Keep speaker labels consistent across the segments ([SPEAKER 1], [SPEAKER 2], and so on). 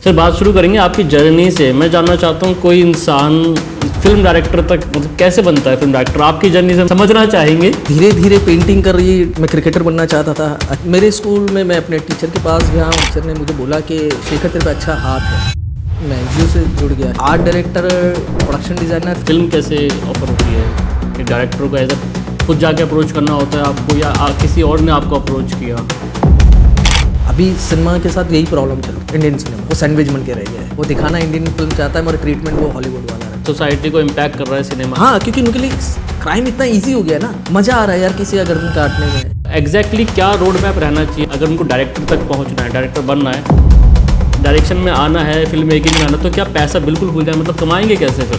[SPEAKER 1] Sir बात शुरू करेंगे आपकी जर्नी से। मैं जानना चाहता हूँ कोई इंसान फिल्म डायरेक्टर तक मतलब कैसे बनता है फिल्म डायरेक्टर, आपकी जर्नी से समझना चाहेंगे।
[SPEAKER 2] धीरे धीरे पेंटिंग कर रही, मैं क्रिकेटर बनना चाहता था। मेरे स्कूल में मैं अपने टीचर के पास गया, टीचर ने मुझे बोला कि शेखर तेरे पे अच्छा हाथ है। मैं एनजीओ से जुड़ गया, art director, production designer.
[SPEAKER 1] Film कैसे ऑफर होती है कि डायरेक्टर को एज खुद जाके अप्रोच करना होता है आपको या किसी और ने आपको अप्रोच किया?
[SPEAKER 2] अभी सिनेमा के साथ यही प्रॉब्लम चल रहा है, इंडियन सिनेमा वो सैंडविच बन के रह गया है। वो दिखाना इंडियन फिल्म चाहता है, मगर ट्रीटमेंट वो हॉलीवुड वाला है।
[SPEAKER 1] सोसाइटी को इम्पैक्ट कर रहा है सिनेमा।
[SPEAKER 2] हाँ, क्योंकि उनके लिए क्राइम इतना ईजी हो गया ना, मज़ा आ रहा है यार किसी का गर्दन काटने में।
[SPEAKER 1] एग्जैक्टली क्या रोड मैप रहना चाहिए अगर उनको डायरेक्टर तक पहुँचना है, डायरेक्टर बनना है, डायरेक्शन में आना है, फिल्म मेकिंग में आना, तो क्या पैसा बिल्कुल भूल जाए, मतलब कमाएंगे कैसे फिर?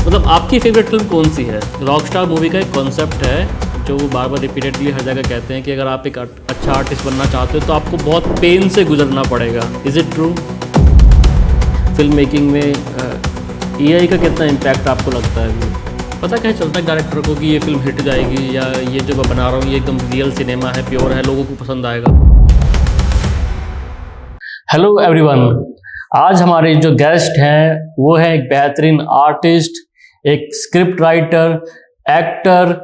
[SPEAKER 1] मतलब आपकी फेवरेट फिल्म कौन सी है? रॉकस्टार मूवी का एक कॉन्सेप्ट है जो वो बार बार रिपीटेडली हर जगह कहते हैं कि अगर आप एक अच्छा आर्टिस्ट बनना चाहते हो तो आपको बहुत पेन से गुजरना पड़ेगा। Is it true? Film making में एआई का कितना इम्पैक्ट आपको लगता है? पता क्या चलता है डायरेक्टर को कि ये फिल्म हिट जाएगी या ये जो मैं बना रहा हूँ ये एकदम रियल सिनेमा है, प्योर है, लोगों को पसंद आएगा? हेलो एवरीवन, आज हमारे जो गेस्ट हैं वो है एक बेहतरीन आर्टिस्ट, एक script writer, actor,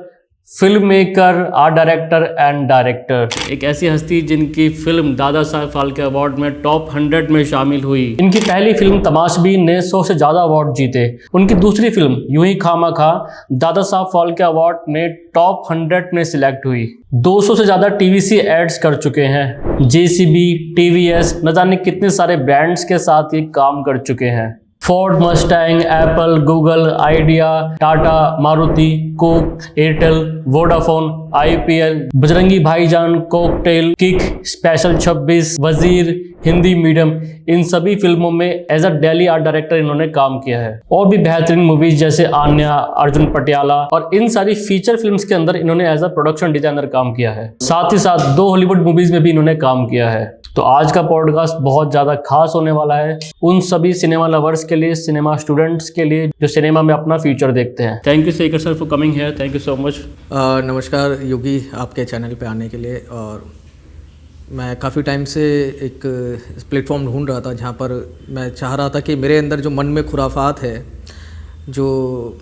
[SPEAKER 1] film maker, art director and director. एक ऐसी हस्ती जिनकी फिल्म दादा साहब फाल्के अवार्ड में टॉप 100 में शामिल हुई। इनकी पहली फिल्म तमाशबीन ने 100 से ज़्यादा अवार्ड जीते। उनकी दूसरी फिल्म यूं ही खामा खा दादा साहब फाल्के अवार्ड में टॉप 100 में सिलेक्ट हुई। 200 से ज़्यादा टीवीसी एड्स कर चुके हैं। जेसीबी, टीवीएस, न जाने कितने सारे ब्रांड्स के साथ ये काम कर चुके हैं। Ford, Mustang, Apple, Google, idea, Tata, Maruti, Coke, Airtel, Vodafone, IPL, Bajrangi भाईजान, कॉकटेल, किक, स्पेशल 26, वजीर, हिंदी मीडियम, इन सभी फिल्मों में as a daily art director इन्होंने काम किया है। और भी बेहतरीन मूवीज जैसे आन्या, अर्जुन पटियाला और इन सारी फीचर फिल्म्स के अंदर इन्होंने एज अ प्रोडक्शन डिजाइनर काम किया है। साथ ही साथ 2 हॉलीवुड मूवीज में भी इन्होंने काम किया है। तो आज का पॉडकास्ट बहुत ज़्यादा खास होने वाला है उन सभी सिनेमा लवर्स के लिए, सिनेमा स्टूडेंट्स के लिए जो सिनेमा में अपना फ्यूचर देखते हैं। Thank you Shekhar sir for coming here, thank you so much.
[SPEAKER 2] नमस्कार योगी, आपके चैनल पे आने के लिए। और मैं काफ़ी टाइम से एक प्लेटफॉर्म ढूंढ रहा था जहाँ पर मैं चाह रहा था कि मेरे अंदर जो मन में खुराफात है, जो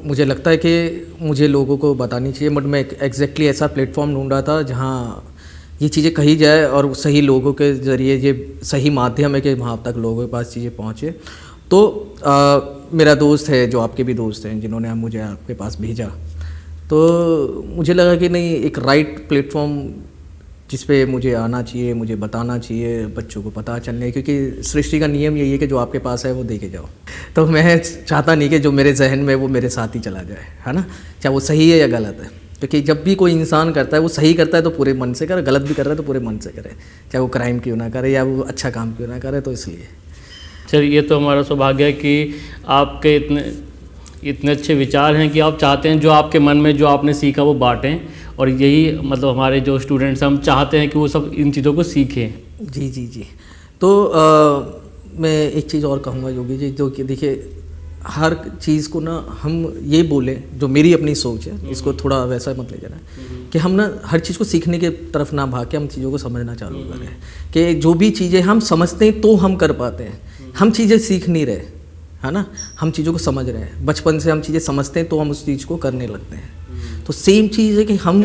[SPEAKER 2] मुझे लगता है कि मुझे लोगों को बतानी चाहिए, बट मैं एग्जैक्टली ऐसा प्लेटफॉर्म ढूंढ रहा था जहाँ ये चीज़ें कही जाए और सही लोगों के ज़रिए ये सही माध्यम है कि वहाँ तक लोगों के पास चीज़ें पहुँचे। तो मेरा दोस्त है, जो आपके भी दोस्त हैं, जिन्होंने मुझे आपके पास भेजा, तो मुझे लगा कि नहीं, एक राइट प्लेटफॉर्म जिस पे मुझे आना चाहिए, मुझे बताना चाहिए, बच्चों को पता चलने, क्योंकि सृष्टि का नियम यही है कि जो आपके पास है वो दे के जाओ। तो मैं चाहता नहीं कि जो मेरे जहन में वो मेरे साथ ही चला जाए, है ना, चाहे वो सही है या गलत है। क्योंकि जब भी कोई इंसान करता है वो सही करता है तो पूरे मन से करे, गलत भी कर रहा है तो पूरे मन से करे, चाहे वो क्राइम क्यों ना करे या वो अच्छा काम क्यों ना करे। तो इसलिए
[SPEAKER 1] सर ये तो हमारा सौभाग्य है कि आपके इतने अच्छे विचार हैं कि आप चाहते हैं जो आपके मन में जो आपने सीखा वो बांटें, और यही मतलब हमारे जो स्टूडेंट्स हम चाहते हैं कि वो सब इन चीज़ों को सीखें।
[SPEAKER 2] जी जी जी। तो मैं एक चीज़ और कहूँगा योगी जी, जो कि देखिए हर चीज़ को ना हम ये बोलें, जो मेरी अपनी सोच है, इसको थोड़ा वैसा मत ले जाना कि हम ना हर चीज़ को सीखने के तरफ ना भाग के हम चीज़ों को समझना चालू करें कि जो भी चीज़ें हम समझते हैं तो हम कर पाते हैं। हम चीज़ें सीख नहीं रहे, है ना, हम चीज़ों को समझ रहे हैं। बचपन से हम चीज़ें समझते हैं तो हम उस चीज़ को करने लगते हैं। तो सेम चीज़ है कि हम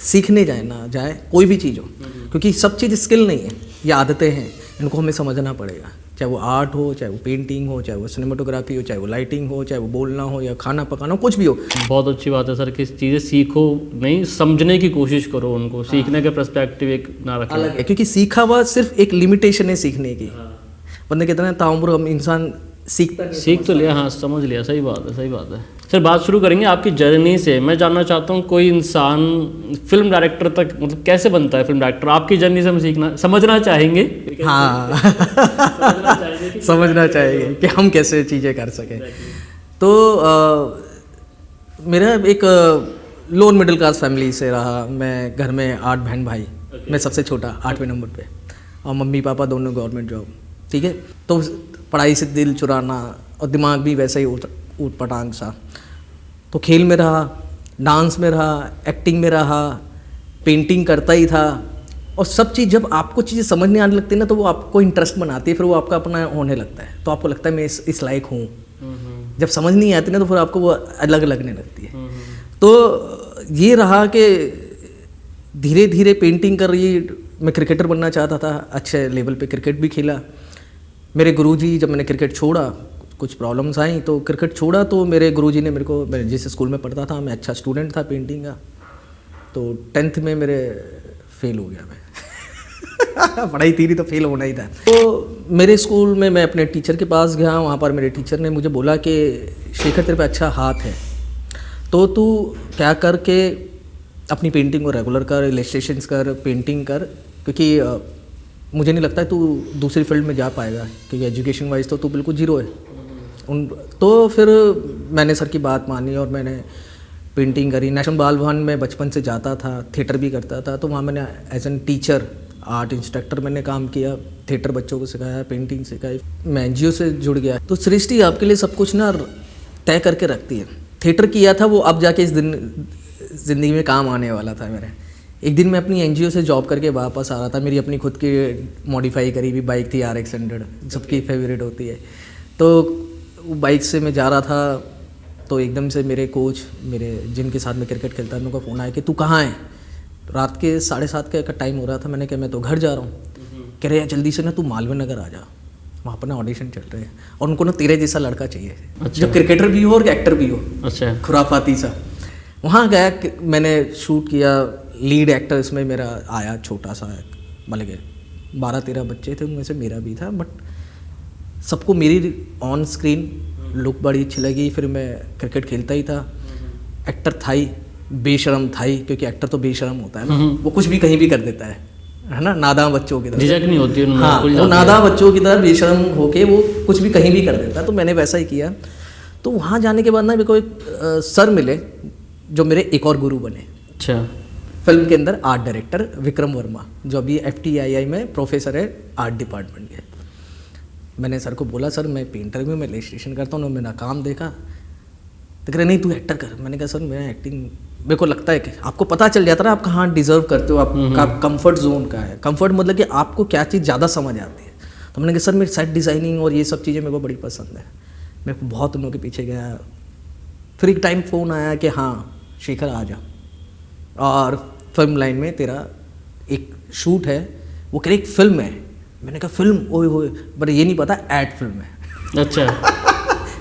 [SPEAKER 2] सीखने जाए ना जाए कोई भी चीज़ हो, क्योंकि सब चीज़ स्किल नहीं है, ये आदतें हैं, इनको हमें समझना पड़ेगा। चाहे वो आर्ट हो, चाहे वो पेंटिंग हो, चाहे वो सिनेमाटोग्राफी हो, चाहे वो लाइटिंग हो, चाहे वो बोलना हो या खाना पकाना हो, कुछ भी हो।
[SPEAKER 1] बहुत अच्छी बात है सर कि चीज़ें सीखो नहीं, समझने की कोशिश करो उनको। सीखने के पर्सपेक्टिव एक ना रखें
[SPEAKER 2] अलग है, क्योंकि सीखा हुआ सिर्फ एक लिमिटेशन है सीखने की। बंदे कहते हैं ताउम्र हम इंसान सीख
[SPEAKER 1] तो लिया, हाँ समझ लिया, सही बात है, सही बात है। सर बात शुरू करेंगे आपकी जर्नी से। मैं जानना चाहता हूँ कोई इंसान फिल्म डायरेक्टर तक मतलब कैसे बनता है फिल्म डायरेक्टर, आपकी जर्नी से हम समझना चाहेंगे।
[SPEAKER 2] हाँ समझना चाहेंगे कि हम कैसे चीज़ें कर सकें। तो मेरा एक लोअर मिडिल क्लास फैमिली से रहा। मैं घर में 8 बहन भाई, मैं सबसे छोटा 8वें नंबर पे, और मम्मी पापा दोनों गवर्नमेंट जॉब, ठीक है। तो पढ़ाई से दिल चुराना और दिमाग भी वैसा ही ऊट पटांग सा। तो खेल में रहा, डांस में रहा, एक्टिंग में रहा, पेंटिंग करता ही था, और सब चीज़ जब आपको चीज़ें समझने आने लगती है ना, तो वो आपको इंटरेस्ट बनाती है, फिर वो आपका अपना होने लगता है, तो आपको लगता है मैं इस लायक हूँ। जब समझ नहीं आती ना, तो फिर आपको वो अलग लगने लगती है। तो ये रहा कि धीरे धीरे पेंटिंग कर रही, मैं क्रिकेटर बनना चाहता था, अच्छे लेवल पे क्रिकेट भी खेला। मेरे गुरुजी, जब मैंने क्रिकेट छोड़ा, कुछ प्रॉब्लम्स आई तो क्रिकेट छोड़ा, तो मेरे गुरुजी ने मेरे को, मैं जिस स्कूल में पढ़ता था, मैं अच्छा स्टूडेंट था पेंटिंग का, तो 10th में मेरे फेल हो गया मैं पढ़ाई थी नहीं तो फेल होना ही था। तो मेरे स्कूल में मैं अपने टीचर के पास गया, वहाँ पर मेरे टीचर ने मुझे बोला कि शेखर तेरे पे अच्छा हाथ है, तो तू क्या करके अपनी पेंटिंग को रेगुलर कर, इलस्ट्रेशंस कर, पेंटिंग कर, क्योंकि मुझे नहीं लगता है तू दूसरी फील्ड में जा पाएगा, क्योंकि एजुकेशन वाइज तो तू बिल्कुल जीरो है। तो फिर मैंने सर की बात मानी और मैंने पेंटिंग करी। नेशनल बाल भवन में बचपन से जाता था, थिएटर भी करता था, तो वहाँ मैंने as an teacher, art instructor मैंने काम किया, थिएटर बच्चों को सिखाया, पेंटिंग सिखाई। मैं एनजीओ से जुड़ गया। तो सृष्टि आपके लिए सब कुछ ना तय करके रखती है। थिएटर किया था वो, अब जाके इस दिन ज़िंदगी में काम आने वाला था मेरे। एक दिन मैं अपनी एनजीओ से जॉब करके वापस आ रहा था, मेरी अपनी खुद की मॉडिफाई करी हुई बाइक थी RX 100, सबकी फेवरेट होती है। तो बाइक से मैं जा रहा था, तो एकदम से मेरे कोच, मेरे जिनके साथ मैं क्रिकेट खेलता था, उनका फ़ोन आया कि तू कहाँ है। रात के 7:30 का टाइम हो रहा था। मैंने कहा मैं तो घर जा रहा हूँ। कह रहे यार जल्दी से ना तू मालवीय नगर आ जा, वहाँ पर ना ऑडिशन चल रहे हैं और उनको ना तेरे जैसा लड़का चाहिए। अच्छा। जो क्रिकेटर भी हो और एक्टर भी हो। अच्छा। खुराफाती सा। वहाँ गया, मैंने शूट किया, लीड एक्टर इसमें मेरा आया, छोटा सा, मतलब कि 12-13 बच्चे थे, उनमें से मेरा भी था। बट सबको मेरी ऑन स्क्रीन लुक बड़ी अच्छी लगी। फिर मैं क्रिकेट खेलता ही था, एक्टर था ही, बेशरम था ही, क्योंकि एक्टर तो बेशरम होता है ना, वो कुछ भी कहीं भी कर देता है ना, नादां बच्चों की तरह, झिझक नहीं होती है। हाँ, वो नादां बच्चों की तरह बेशरम होके वो कुछ भी कहीं भी कर देता है। तो मैंने वैसा ही किया। तो वहाँ जाने के बाद ना मेरे को एक सर मिले, जो मेरे एक और गुरु बने। अच्छा। फिल्म के अंदर आर्ट डायरेक्टर विक्रम वर्मा, जो अभी FTII में प्रोफेसर है आर्ट डिपार्टमेंट के। मैंने सर को बोला सर मैं पेंटर भी, मैं इलस्ट्रेशन करता हूँ, मेरा काम देखा, तो कह रहे नहीं तू एक्टर कर। मैंने कहा सर मैं एक्टिंग, मेरे को लगता है कि आपको पता चल जाता है ना आप कहाँ डिजर्व करते हो, आपका कंफर्ट जोन का है। कंफर्ट मतलब कि आपको क्या चीज़ ज़्यादा समझ आती है। तो मैंने कहा सर मेरी सेट डिज़ाइनिंग और ये सब चीज़ें मेरे को बड़ी पसंद है। मेरे को बहुत उन लोगों के पीछे गया। फिर एक टाइम फ़ोन आया कि हाँ शेखर आ जा, और फिल्म लाइन में तेरा एक शूट है। वो कह रहे एक फिल्म है। मैंने कहा फिल्म, ओए होए, बट ये नहीं पता एड फिल्म है। अच्छा।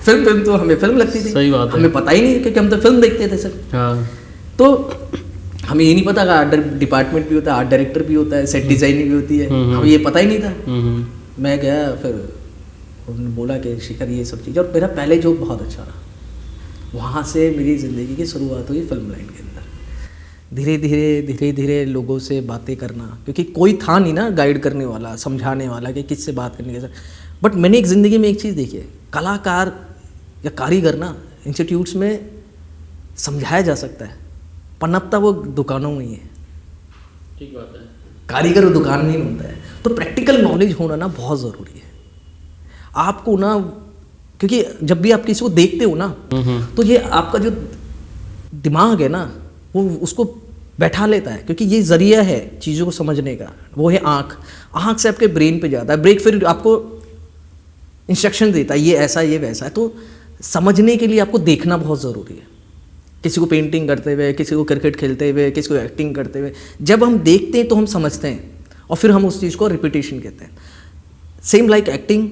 [SPEAKER 2] फिल्म तो हमें फिल्म लगती थी। सही बात है। हमें पता ही नहीं, क्योंकि हम तो फिल्म देखते थे सर। हाँ। तो हमें ये नहीं पता कि आर्ट डिपार्टमेंट भी होता है, आर्ट डायरेक्टर भी होता है, सेट डिजाइनिंग भी होती है, हमें ये पता ही नहीं था। मैं गया, फिर उन्होंने बोला कि शिखर ये सब चीज़, और मेरा पहले जॉब बहुत अच्छा रहा। वहाँ से मेरी ज़िंदगी की शुरुआत हुई फिल्म लाइन के अंदर। धीरे धीरे लोगों से बातें करना, क्योंकि कोई था नहीं ना गाइड करने वाला, समझाने वाला कि किससे बात करने के। बट मैंने एक ज़िंदगी में एक चीज़ देखी है, कलाकार या कारीगर ना इंस्टीट्यूट्स में समझाया जा सकता है, पनपता वो दुकानों में ही है। ठीक बात है। कारीगर दुकान में ही होता है। तो प्रैक्टिकल नॉलेज होना ना बहुत ज़रूरी है आपको ना, क्योंकि जब भी आप किसी को देखते हो ना, तो ये आपका जो दिमाग है ना, वो उसको बैठा लेता है, क्योंकि ये ज़रिया है चीज़ों को समझने का। वो है आँख से आपके ब्रेन पे जाता है, ब्रेक फिर आपको इंस्ट्रक्शन देता है, ये ऐसा ये वैसा है। तो समझने के लिए आपको देखना बहुत ज़रूरी है। किसी को पेंटिंग करते हुए, किसी को क्रिकेट खेलते हुए, किसी को एक्टिंग करते हुए, जब हम देखते हैं तो हम समझते हैं, और फिर हम उस चीज़ को रिपीटेशन कहते हैं। सेम लाइक एक्टिंग,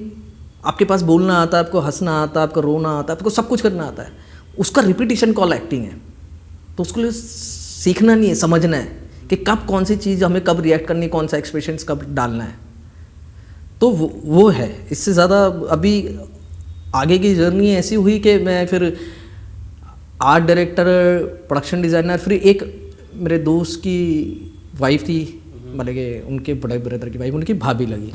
[SPEAKER 2] आपके पास बोलना आता है, आपको हंसना आता है, आपको रोना आता है, आपको सब कुछ करना आता है, उसका रिपीटेशन कॉल एक्टिंग है। तो उसके लिए सीखना नहीं है, समझना है कि कब कौन सी चीज़ हमें कब रिएक्ट करनी, कौन सा एक्सप्रेशंस कब डालना है। तो वो है। इससे ज़्यादा अभी आगे की जर्नी ऐसी हुई कि मैं फिर आर्ट डायरेक्टर, प्रोडक्शन डिज़ाइनर, फिर एक मेरे दोस्त की वाइफ थी, मतलब कि उनके बड़े ब्रदर की वाइफ, उनकी भाभी लगी।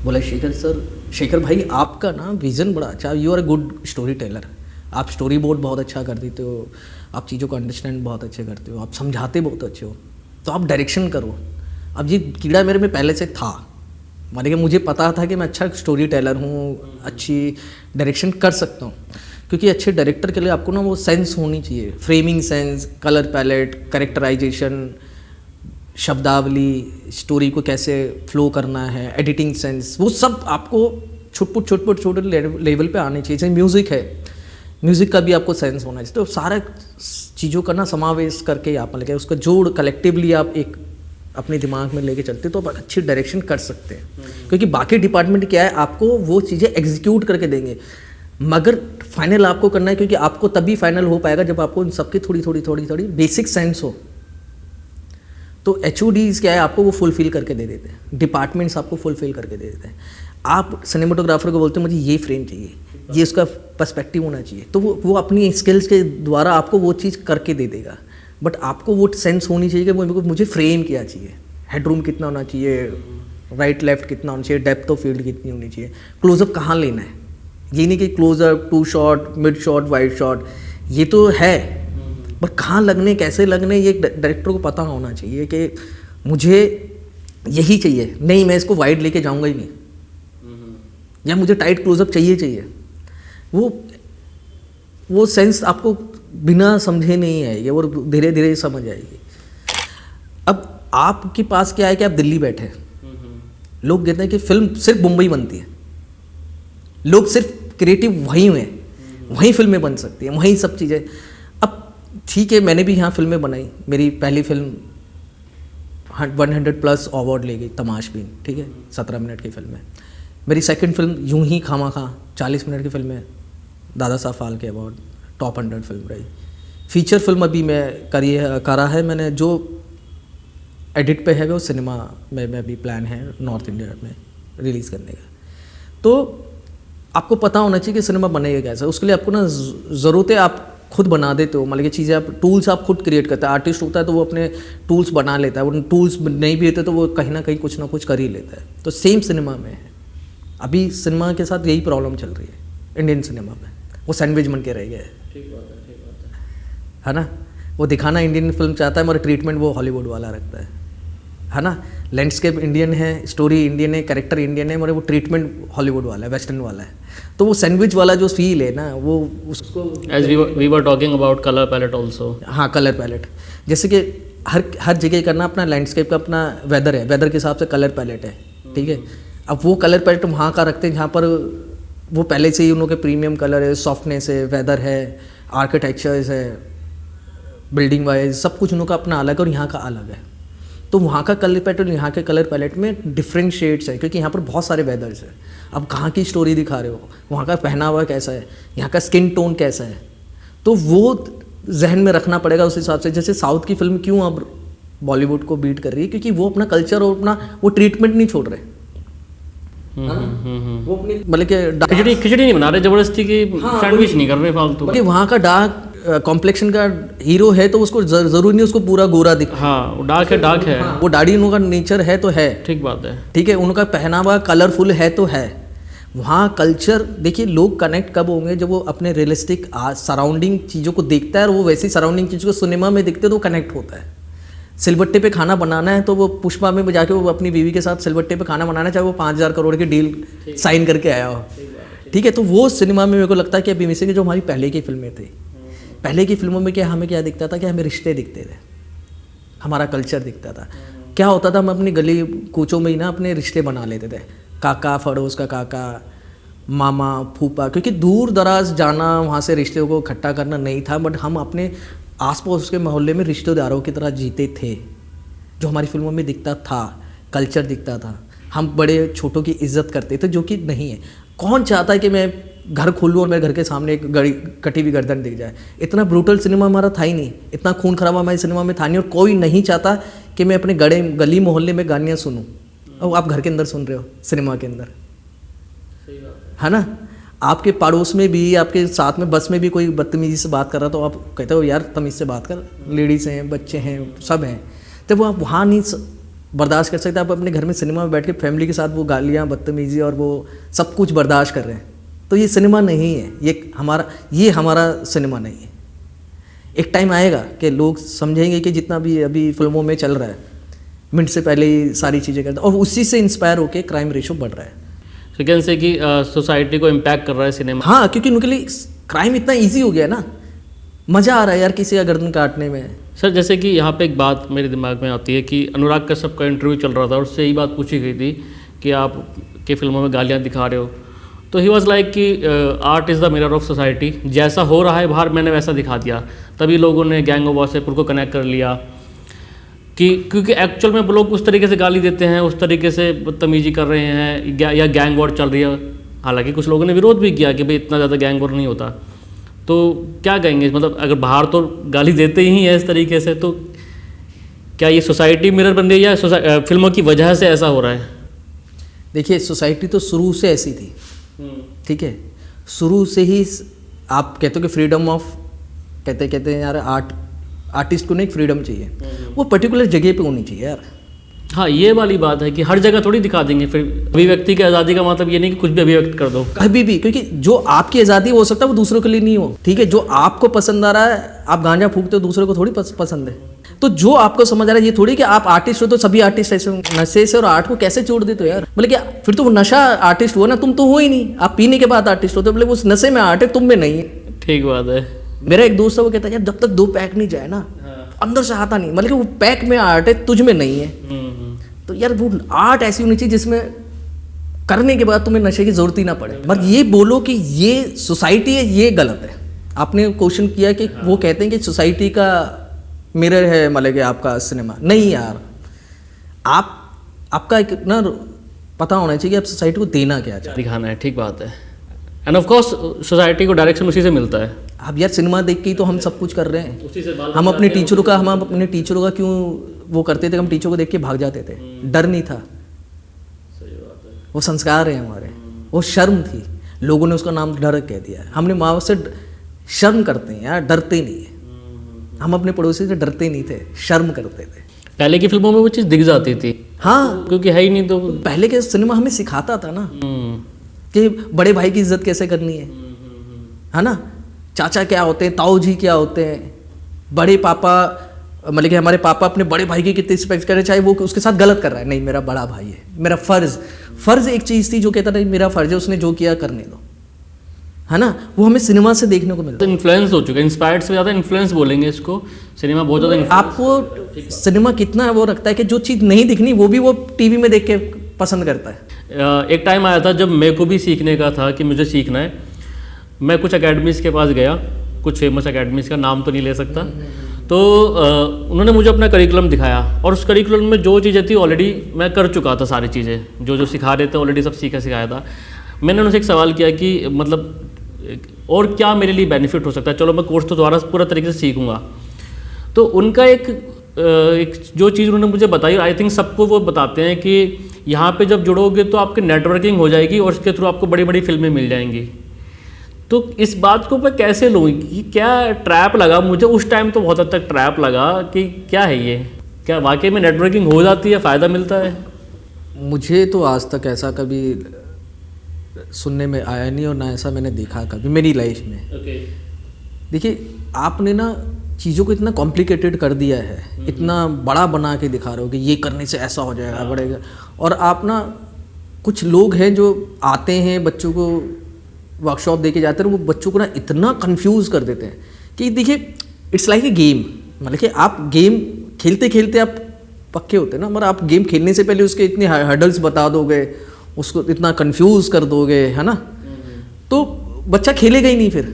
[SPEAKER 2] बोला शेखर भाई आपका ना विज़न बड़ा अच्छा, you are a good storyteller, आप स्टोरी बोर्ड बहुत अच्छा कर देते हो, आप चीज़ों को अंडरस्टैंड बहुत अच्छे करते हो, आप समझाते बहुत अच्छे हो, तो आप डायरेक्शन करो। अब ये कीड़ा मेरे में पहले से था, मतलब कि मुझे पता था कि मैं अच्छा स्टोरी टेलर हूँ, अच्छी डायरेक्शन कर सकता हूँ। क्योंकि अच्छे डायरेक्टर के लिए आपको ना वो सेंस होनी चाहिए, framing sense, colour palette, characterisation, शब्दावली, स्टोरी को कैसे फ्लो करना है, एडिटिंग सेंस, वो सब आपको छोटे लेवल पे आने चाहिए। जैसे म्यूज़िक है, म्यूज़िक का भी आपको सेंस होना चाहिए। तो सारा चीज़ों का ना समावेश करके आप लेके उसका जोड़ कलेक्टिवली आप एक अपने दिमाग में लेके चलते तो आप अच्छी डायरेक्शन कर सकते हैं। क्योंकि बाकी डिपार्टमेंट क्या है, आपको वो चीज़ें एग्जीक्यूट करके देंगे, मगर फाइनल आपको करना है। क्योंकि आपको तभी फाइनल हो पाएगा जब आपको इन सबकी थोड़ी बेसिक सेंस हो। तो HODs क्या है, आपको वो फुलफिल करके दे देते हैं, डिपार्टमेंट्स आपको फुलफिल करके दे देते हैं। आप सिनेमाटोग्राफर को बोलते हैं मुझे ये फ्रेम चाहिए, ये उसका पर्सपेक्टिव होना चाहिए, तो वो अपनी स्किल्स के द्वारा आपको वो चीज़ करके दे देगा। बट आपको वो सेंस होनी चाहिए कि मुझे फ्रेम क्या चाहिए, हेडरूम कितना होना चाहिए, राइट लेफ्ट कितना होना चाहिए, डेप्थ ऑफ फील्ड कितनी होनी चाहिए, क्लोजअप कहाँ लेना है। ये नहीं कि closeup, 2 shot, mid shot, wide shot, ये तो है, बट कहाँ लगने, कैसे लगने, ये डायरेक्टर को पता होना चाहिए कि मुझे यही चाहिए, नहीं मैं इसको वाइड लेके जाऊँगा ही नहीं, या मुझे टाइट क्लोजअप चाहिए। वो सेंस आपको बिना समझे नहीं आएगी और धीरे धीरे समझ आएगी। अब आपके पास क्या है कि आप दिल्ली बैठे हैं, लोग कहते हैं कि फिल्म सिर्फ मुंबई बनती है, लोग सिर्फ क्रिएटिव वहीं हुए, वहीं फिल्में बन सकती हैं, वहीं सब चीज़ें। अब ठीक है, मैंने भी यहाँ फिल्में बनाई, मेरी पहली फिल्म 100+ अवार्ड ले गई, तमाशबीन, ठीक है, 17 मिनट की फिल्म है। मेरी सेकंड फिल्म यूं ही खामा 40 मिनट की फिल्म है, Dada Saheb Phalke award, top 100 film रही। फीचर फिल्म अभी मैं करा है मैंने, जो एडिट पे है वो सिनेमा में अभी प्लान है नॉर्थ इंडिया में रिलीज़ करने का। तो आपको पता होना चाहिए कि सिनेमा बनेगा कैसे। उसके लिए आपको ना ज़रूरत है, आप खुद बना देते हो, मतलब कि चीज़ें आप टूल्स आप खुद क्रिएट करते हैं। आर्टिस्ट होता है तो वो अपने टूल्स बना लेता है, वो टूल्स नहीं भी होते तो वो कहीं ना कहीं कुछ ना कुछ कर ही लेता है। तो सेम सिनेमा में है, अभी सिनेमा के साथ यही प्रॉब्लम चल रही है इंडियन सिनेमा में, वो सैंडविच बन के रह गया है।
[SPEAKER 1] ठीक बात
[SPEAKER 2] है ना, वो दिखाना इंडियन फिल्म चाहता है मगर ट्रीटमेंट वो हॉलीवुड वाला रखता है ना। लैंडस्केप इंडियन है, स्टोरी इंडियन है, कैरेक्टर इंडियन है, मगर वो ट्रीटमेंट हॉलीवुड वाला है, वेस्टर्न वाला है। तो वो सैंडविच वाला जो फील है ना, वो उसको
[SPEAKER 1] as we were talking about colour palette also.
[SPEAKER 2] हाँ, कलर पैलेट, जैसे कि हर जगह करना अपना लैंडस्केप का अपना वेदर है, वेदर के हिसाब से कलर पैलेट है, ठीक है। अब वो कलर पैलेट वहाँ का रखते हैं जहाँ पर वो पहले से ही उन लोगों के प्रीमियम कलर है, सॉफ्टनेस है, वेदर है, आर्किटेक्चर्स है, बिल्डिंग वाइज सब कुछ उन लोगों का अपना अलग है और यहाँ का अलग है। तो वहाँ का कलर पैलेट और यहाँ के कलर पैलेट में डिफरेंट शेड्स है, क्योंकि यहाँ पर बहुत सारे वेदर्स हैं। अब कहाँ की स्टोरी दिखा रहे हो, वहाँ का पहनावा कैसा है, यहाँ का स्किन टोन कैसा है, तो वो जहन में रखना पड़ेगा उस हिसाब से। जैसे साउथ की फिल्म क्यों अब बॉलीवुड को बीट कर रही है, क्योंकि वो अपना कल्चर और अपना वो ट्रीटमेंट नहीं छोड़ रहे। वो अपनी मतलब कि
[SPEAKER 1] खिचड़ी नहीं बना रहे जबरदस्ती की, सैंडविच नहीं कर रहे फालतू।
[SPEAKER 2] क्योंकि वहाँ का डार्क कॉम्प्लेक्शन का हीरो है तो उसको जरूरी नहीं उसको पूरा गोरा दिख।
[SPEAKER 1] हाँ, वो डार्क है
[SPEAKER 2] हाँ, वो दाढ़ी उनका नेचर है तो है,
[SPEAKER 1] ठीक बात है,
[SPEAKER 2] ठीक है, उनका पहनावा कलरफुल है तो है। वहाँ कल्चर देखिए, लोग कनेक्ट कब होंगे जब वो अपने रियलिस्टिक सराउंडिंग चीज़ों को देखता है और वो वैसी सराउंडिंग चीज़ों को सिनेमा में देखते हैं तो वो कनेक्ट होता है। सिलबट्टे पे खाना बनाना है तो वो पुष्पा में जाके वो अपनी बीवी के साथ सिलबट्टे पे खाना बनाना है, चाहे वो 5,000 करोड़ की डील साइन करके आया हो, ठीक है। तो वो सिनेमा में मेरे को लगता है कि अभी में से जो हमारी पहले की फिल्में थी, पहले की फिल्मों में क्या हमें क्या दिखता था कि हमें रिश्ते दिखते थे, हमारा कल्चर दिखता था। क्या होता था, हम अपनी गली कूचों में ही ना अपने रिश्ते बना लेते थे, काका, पड़ोस का काका, मामा, फूफा, क्योंकि दूर दराज जाना वहाँ से रिश्तों को इकट्ठा करना नहीं था, बट हम अपने आसपास के मोहल्ले में रिश्तेदारों की तरह जीते थे, जो हमारी फिल्मों में दिखता था, कल्चर दिखता था। हम बड़े छोटों की इज्जत करते थे, जो कि नहीं है। कौन चाहता है कि मैं घर खोलूँ और मेरे घर के सामने एक कटी हुई गर्दन दिख जाए। इतना ब्रूटल सिनेमा हमारा था ही नहीं, इतना खून खराबा हमारे सिनेमा में था नहीं, और कोई नहीं चाहता कि मैं अपने गली मोहल्ले में गालियाँ सुनूँ। और आप घर के अंदर सुन रहे हो, सिनेमा के अंदर, है ना। आपके पड़ोस में भी, आपके साथ में बस में भी कोई बदतमीजी से बात कर रहा तो आप कहते हो यार तमीज़ से बात कर, लेडीज़ हैं, बच्चे हैं, सब हैं। तो वो आप वहाँ नहीं बर्दाश्त कर सकते। आप अपने घर में सिनेमा में बैठ के फैमिली के साथ वो गालियाँ, बदतमीजी और वो सब कुछ बर्दाश्त कर रहे हैं, तो ये सिनेमा नहीं है, ये हमारा सिनेमा नहीं है। एक टाइम आएगा कि लोग समझेंगे कि जितना भी अभी फिल्मों में चल रहा है, मिनट से पहले ही सारी चीज़ें करते हैं, और उसी से इंस्पायर होकर क्राइम रेशो बढ़ रहा है।
[SPEAKER 1] सेकेंड से कि सोसाइटी को इम्पैक्ट कर रहा है सिनेमा।
[SPEAKER 2] हाँ, क्योंकि उनके लिए क्राइम इतना ईजी हो गया है ना, मज़ा आ रहा है यार किसी का गर्दन काटने में,
[SPEAKER 1] सर जैसे कि यहाँ पे एक बात मेरे दिमाग में आती है कि अनुराग कश्यप का इंटरव्यू चल रहा था और उससे यही बात पूछी गई थी कि आप के फिल्मों में गालियाँ दिखा रहे हो, तो ही वॉज लाइक कि art is the mirror of society, जैसा हो रहा है बाहर मैंने वैसा दिखा दिया। तभी लोगों ने गैंग ऑफ वासेपुर को कनेक्ट कर लिया कि क्योंकि एक्चुअल में लोग उस तरीके से गाली देते हैं, उस तरीके से बदतमीजी कर रहे हैं या गैंग वॉर चल रही है। हालांकि कुछ लोगों ने विरोध भी किया कि भाई इतना ज़्यादा गैंग वॉर नहीं होता। तो क्या कहेंगे, मतलब अगर बाहर तो गाली देते ही हैं इस तरीके से, तो क्या ये सोसाइटी मिरर बन रही है या फिल्मों की वजह से ऐसा हो रहा है?
[SPEAKER 2] देखिए सोसाइटी तो शुरू से ऐसी थी, ठीक है, शुरू से ही आप कहते हो कि फ्रीडम ऑफ कहते हैं यार, आर्टिस्ट को नहीं फ्रीडम चाहिए, वो पर्टिकुलर जगह पे होनी चाहिए यार।
[SPEAKER 1] हाँ ये वाली बात है कि हर जगह थोड़ी दिखा देंगे। फिर अभिव्यक्ति की आज़ादी का मतलब ये नहीं कि कुछ भी अभिव्यक्त कर दो
[SPEAKER 2] कभी भी, क्योंकि जो आपकी आज़ादी हो सकता है वो दूसरों के लिए नहीं हो, ठीक है। जो आपको पसंद आ रहा है, आप गांजा फूकते हो, दूसरों को थोड़ी पसंद है। तो जो आपको समझ आ रहा है, ये थोड़ी कि आप आर्टिस्ट हो तो सभी आर्टिस्ट ऐसे नशे से और आर्ट को कैसे जोड़ देते हो यार। मतलब कि फिर तो वो नशा आर्टिस्ट हुआ ना, तुम तो हो ही नहीं, आप पीने के बाद आर्टिस्ट होते हो, मतलब उस नशे में आर्ट है, तुम में नहीं है।
[SPEAKER 1] ठीक बात है।
[SPEAKER 2] मेरा एक दोस्त है, वो कहता है यार जब तक 2 पैक नहीं जाए ना, अंदर से आता नहीं, मतलब कि वो पैक में आर्ट है, तुझ में नहीं है। तो यार वो आर्ट ऐसी होनी चाहिए जिसमें करने के बाद तुम्हें नशे की जरूरत ही ना पड़े। मगर ये बोलो कि ये सोसाइटी है, ये गलत है। आपने क्वेश्चन किया कि वो कहते हैं कि सोसाइटी का मिरर है मतलब कि आपका सिनेमा, नहीं यार, आपका एक ना पता होना चाहिए कि आप सोसाइटी को देना क्या चाहते,
[SPEAKER 1] दिखाना है। ठीक बात है। एंड ऑफ कोर्स सोसाइटी को डायरेक्शन उसी से मिलता है।
[SPEAKER 2] अब यार सिनेमा देख के ही तो हम सब कुछ कर रहे हैं।
[SPEAKER 1] उसी से
[SPEAKER 2] हम अपने टीचरों का क्यों वो करते थे, हम टीचरों को देख के भाग जाते थे, डर नहीं था।
[SPEAKER 1] सही बात है।
[SPEAKER 2] वो संस्कार है हमारे, वो शर्म थी, लोगों ने उसका नाम डर कह दिया। हमने माँ से शर्म करते हैं यार, डरते नहीं है। हम अपने पड़ोसी से डरते नहीं थे, शर्म करते थे।
[SPEAKER 1] पहले की फिल्मों में वो चीज़ दिख जाती थी।
[SPEAKER 2] हाँ,
[SPEAKER 1] क्योंकि है ही नहीं तो
[SPEAKER 2] पहले के सिनेमा हमें सिखाता था ना कि बड़े भाई की इज्जत कैसे करनी है ना। चाचा क्या होते हैं, ताऊ जी क्या होते हैं, बड़े पापा, मतलब कि हमारे पापा अपने बड़े भाई की कितनी रिस्पेक्ट करें, चाहे वो उसके साथ गलत कर रहा है, नहीं मेरा बड़ा भाई है, मेरा फर्ज एक चीज़ थी जो कहता था मेरा फर्ज है, उसने जो किया करने दो, है ना। वो हमें सिनेमा से देखने को मिलता है।
[SPEAKER 1] इन्फ्लुएंस हो चुका है, इंस्पायर्ड से ज़्यादा इन्फ्लुएंस बोलेंगे इसको। सिनेमा बहुत ज़्यादा
[SPEAKER 2] आपको सिनेमा कितना वो रखता है कि जो चीज़ नहीं दिखनी वो भी वो टीवी में देख के पसंद करता है।
[SPEAKER 1] एक टाइम आया था जब मेरे को भी सीखने का था कि मुझे सीखना है। मैं कुछ अकेडमीज़ के पास गया, कुछ फेमस अकेडमीज़ का नाम तो नहीं ले सकता। तो उन्होंने मुझे अपना करिकुलम दिखाया और उस करिकुलम में जो चीज़ें थी ऑलरेडी मैं कर चुका था, सारी चीज़ें जो सिखा रहे थे ऑलरेडी सब सिखाया था। मैंने उनसे एक सवाल किया कि मतलब और क्या मेरे लिए बेनिफिट हो सकता है, चलो मैं कोर्स तो दोबारा पूरा तरीके से सीखूँगा। तो उनका एक जो चीज़ उन्होंने मुझे बताई, आई थिंक सबको वो बताते हैं कि यहाँ पे जब जुड़ोगे तो आपकी नेटवर्किंग हो जाएगी और इसके थ्रू आपको बड़ी बड़ी फिल्में मिल जाएंगी। तो इस बात को मैं कैसे लूँ कि क्या ट्रैप लगा मुझे उस टाइम, तो बहुत हद तक ट्रैप लगा कि क्या है ये, क्या वाकई में नेटवर्किंग हो जाती है, फ़ायदा मिलता है?
[SPEAKER 2] मुझे तो आज तक ऐसा कभी सुनने में आया नहीं और ना ऐसा मैंने देखा कभी मेरी लाइफ में। देखिए आपने ना चीज़ों को इतना कॉम्प्लिकेटेड कर दिया है, इतना बड़ा बना के दिखा रहे हो कि ये करने से ऐसा हो जाएगा, बढ़ेगा। और आप ना कुछ लोग हैं जो आते हैं बच्चों को वर्कशॉप दे के जाते हैं, वो बच्चों को ना इतना कंफ्यूज कर देते हैं कि देखिए इट्स लाइक ए गेम, मतलब कि आप गेम खेलते खेलते आप पक्के होते हैं ना, मगर आप गेम खेलने से पहले उसके इतने हर्डल्स बता दोगे, उसको इतना कंफ्यूज कर दोगे, है ना, तो बच्चा खेलेगा ही नहीं, फिर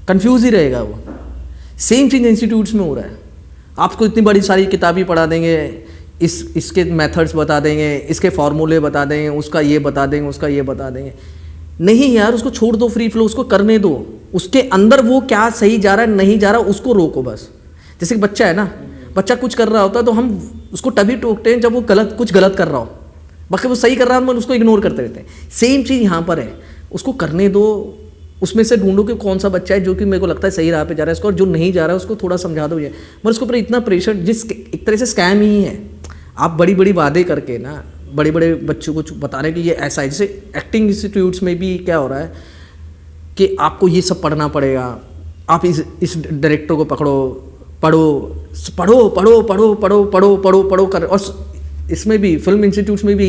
[SPEAKER 2] कंफ्यूज ही रहेगा वो। सेम चीज़ इंस्टीट्यूट्स में हो रहा है। आपको इतनी बड़ी सारी किताबें पढ़ा देंगे, इसके मेथड्स बता देंगे, इसके फार्मूले बता देंगे, उसका ये बता देंगे, उसका ये बता देंगे। नहीं यार, उसको छोड़ दो, फ्री फ्लो, उसको करने दो। उसके अंदर वो क्या सही जा रहा है नहीं जा रहा, उसको रोको बस। जैसे कि बच्चा है ना, बच्चा कुछ कर रहा होता है तो हम उसको तभी टोकते हैं जब वो कुछ गलत कर रहा हो, बाकी वो सही कर रहा है हम उसको इग्नोर करते रहते हैं। सेम चीज़ यहाँ पर है, उसको करने दो, उसमें से ढूंढो कि कौन सा बच्चा है जो कि मेरे को लगता है सही राह पे जा रहा है इसको, और जो नहीं जा रहा है उसको थोड़ा समझा दो। ये मगर उसके ऊपर इतना प्रेशर, जिस एक तरह से स्कैम ही है। आप बड़ी बड़ी वादे करके ना बड़े बड़े बच्चों को बता रहे हैं कि ये ऐसा है। जैसे एक्टिंग इंस्टीट्यूट्स में भी क्या हो रहा है कि आपको ये सब पढ़ना पड़ेगा, आप इस डायरेक्टर को पकड़ो, पढ़ो पढ़ो पढ़ो पढ़ो पढ़ो पढ़ो पढ़ो पढ़ो कर। और इसमें भी फिल्म इंस्टीट्यूट्स में भी